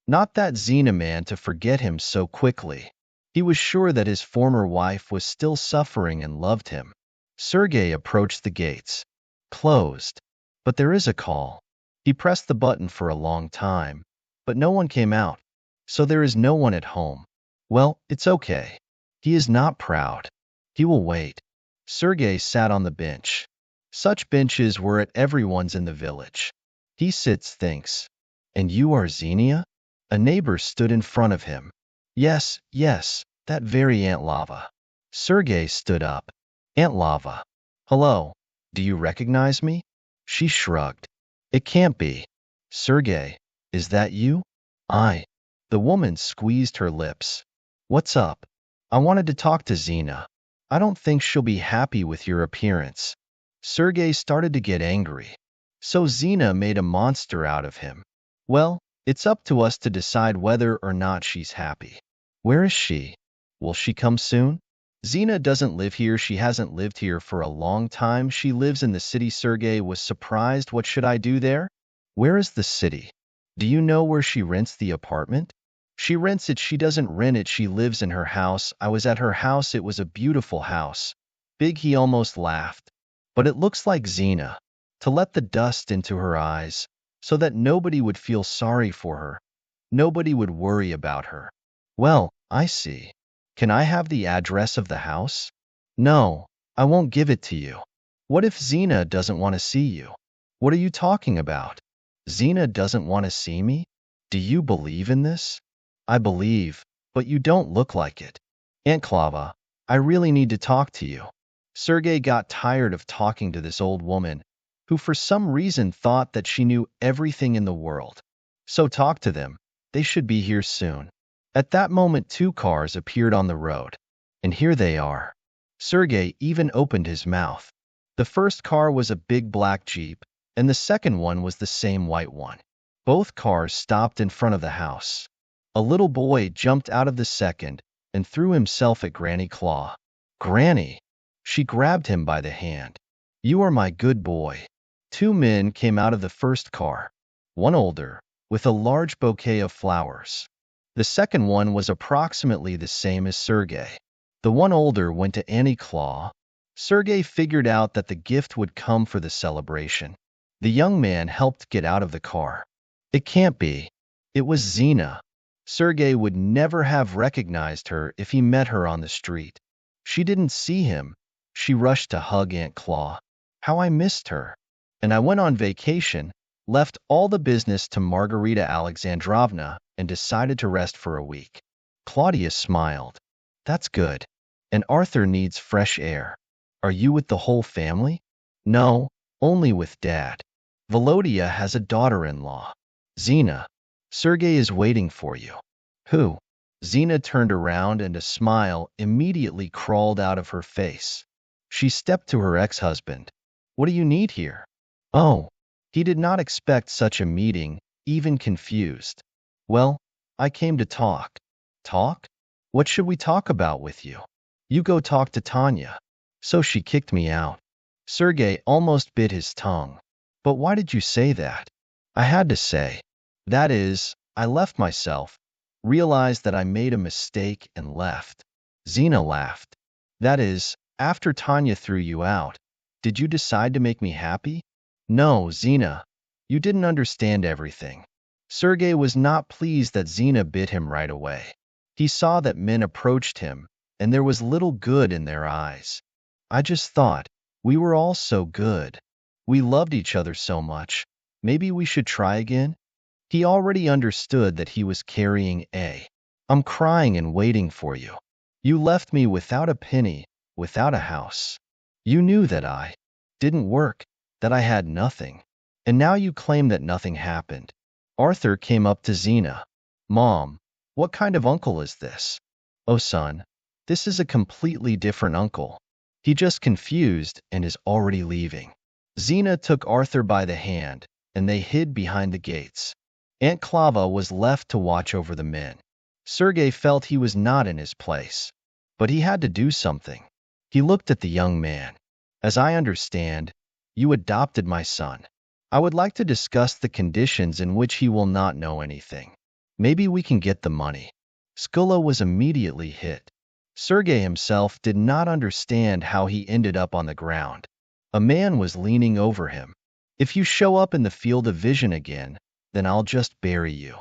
Not that Zena man to forget him so quickly. He was sure that his former wife was still suffering and loved him. Sergey approached the gates. Closed. But there is a call. He pressed the button for a long time, but no one came out. So there is no one at home. Well, it's okay. He is not proud. He will wait. Sergey sat on the bench. Such benches were at everyone's in the village. He sits, thinks. And you are Xenia? A neighbor stood in front of him. Yes, that very Aunt Lava. Sergey stood up. Aunt Lava. Hello. Do you recognize me? She shrugged. It can't be. Sergey, is that you? I. The woman squeezed her lips. What's up? I wanted to talk to Zena. I don't think she'll be happy with your appearance. Sergey started to get angry. So Zena made a monster out of him. Well, it's up to us to decide whether or not she's happy. Where is she? Will she come soon? Zena doesn't live here. She hasn't lived here for a long time. She lives in the city. Sergey was surprised. What should I do there? Where is the city? Do you know where she rents the apartment? She rents it. She doesn't rent it. She lives in her house. I was at her house. It was a beautiful house. Big. He almost laughed. But it looks like Zena. To let the dust into her eyes, so that nobody would feel sorry for her. Nobody would worry about her. Well, I see. Can I have the address of the house? No, I won't give it to you. What if Zena doesn't want to see you? What are you talking about? Zena doesn't want to see me? Do you believe in this? I believe, but you don't look like it. Aunt Klava, I really need to talk to you. Sergey got tired of talking to this old woman, who for some reason thought that she knew everything in the world. So talk to them. They should be here soon. At that moment, two cars appeared on the road. And here they are. Sergey even opened his mouth. The first car was a big black Jeep, and the second one was the same white one. Both cars stopped in front of the house. A little boy jumped out of the second and threw himself at Granny Claw. Granny! She grabbed him by the hand. You are my good boy. Two men came out of the first car. One older, with a large bouquet of flowers. The second one was approximately the same as Sergey. The one older went to Annie Claw. Sergei figured out that the gift would come for the celebration. The young man helped get out of the car. It can't be. It was Zina. Sergei would never have recognized her if he met her on the street. She didn't see him. She rushed to hug Aunt Claw. How I missed her. And I went on vacation, left all the business to Margarita Alexandrovna, and decided to rest for a week. Claudia smiled. That's good. And Arthur needs fresh air. Are you with the whole family? No, only with Dad. Volodya has a daughter-in-law. Zina. Sergei is waiting for you. Who? Zina turned around and a smile immediately crawled out of her face. She stepped to her ex-husband. What do you need here? Oh, he did not expect such a meeting, even confused. Well, I came to talk. Talk? What should we talk about with you? You go talk to Tanya. So she kicked me out. Sergei almost bit his tongue. But why did you say that? I had to say. That is, I left myself, realized that I made a mistake and left. Zina laughed. That is, after Tanya threw you out, did you decide to make me happy? No, Zina, you didn't understand everything. Sergei was not pleased that Zina bit him right away. He saw that men approached him, and there was little good in their eyes. I just thought, we were all so good. We loved each other so much. Maybe we should try again? He already understood that he was carrying a. I'm crying and waiting for you. You left me without a penny, without a house. You knew that I didn't work, that I had nothing. And now you claim that nothing happened. Arthur came up to Zina. Mom, what kind of uncle is this? Oh, son, this is a completely different uncle. He just confused and is already leaving. Zina took Arthur by the hand, and they hid behind the gates. Aunt Clava was left to watch over the men. Sergei felt he was not in his place, but he had to do something. He looked at the young man. As I understand, you adopted my son. I would like to discuss the conditions in which he will not know anything. Maybe we can get the money. Skula was immediately hit. Sergei himself did not understand how he ended up on the ground. A man was leaning over him. If you show up in the field of vision again, then I'll just bury you.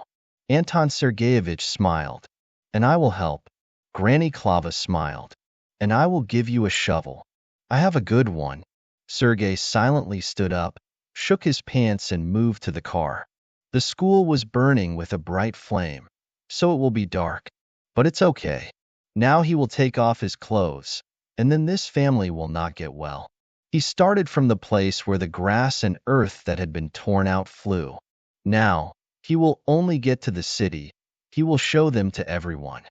Anton Sergeyevich smiled. And I will help. Granny Klava smiled. And I will give you a shovel. I have a good one. Sergei silently stood up, shook his pants and moved to the car. The school was burning with a bright flame, so it will be dark. But it's okay. Now he will take off his clothes, and then this family will not get well. He started from the place where the grass and earth that had been torn out flew. Now, he will only get to the city. He will show them to everyone.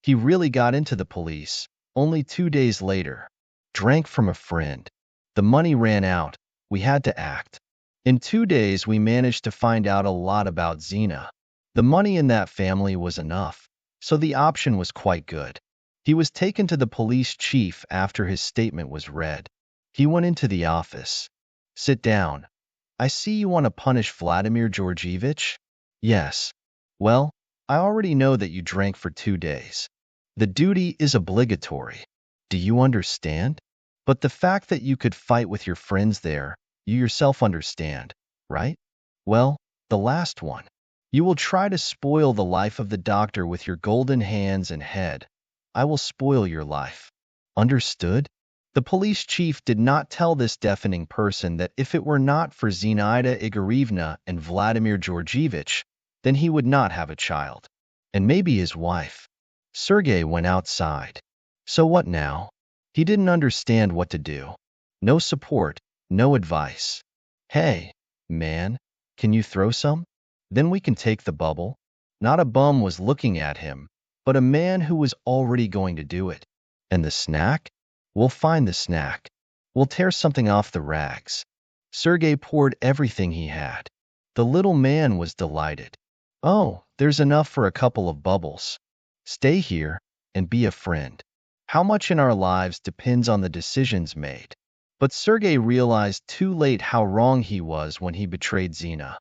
He really got into the police, only 2 days later. Drank from a friend. The money ran out. We had to act. In 2 days, we managed to find out a lot about Zina. The money in that family was enough, so the option was quite good. He was taken to the police chief after his statement was read. He went into the office. Sit down. I see you want to punish Vladimir Georgievich? Yes. Well, I already know that you drank for 2 days. The duty is obligatory. Do you understand? But the fact that you could fight with your friends there, you yourself understand, right? Well, the last one. You will try to spoil the life of the doctor with your golden hands and head. I will spoil your life. Understood? The police chief did not tell this deafening person that if it were not for Zinaida Igorevna and Vladimir Georgievich, then he would not have a child. And maybe his wife. Sergei went outside. So what now? He didn't understand what to do. No support, no advice. Hey, man, can you throw some? Then we can take the bubble. Not a bum was looking at him, but a man who was already going to do it. And the snack? We'll find the snack. We'll tear something off the rags. Sergei poured everything he had. The little man was delighted. Oh, there's enough for a couple of bubbles. Stay here and be a friend. How much in our lives depends on the decisions made. But Sergei realized too late how wrong he was when he betrayed Zina.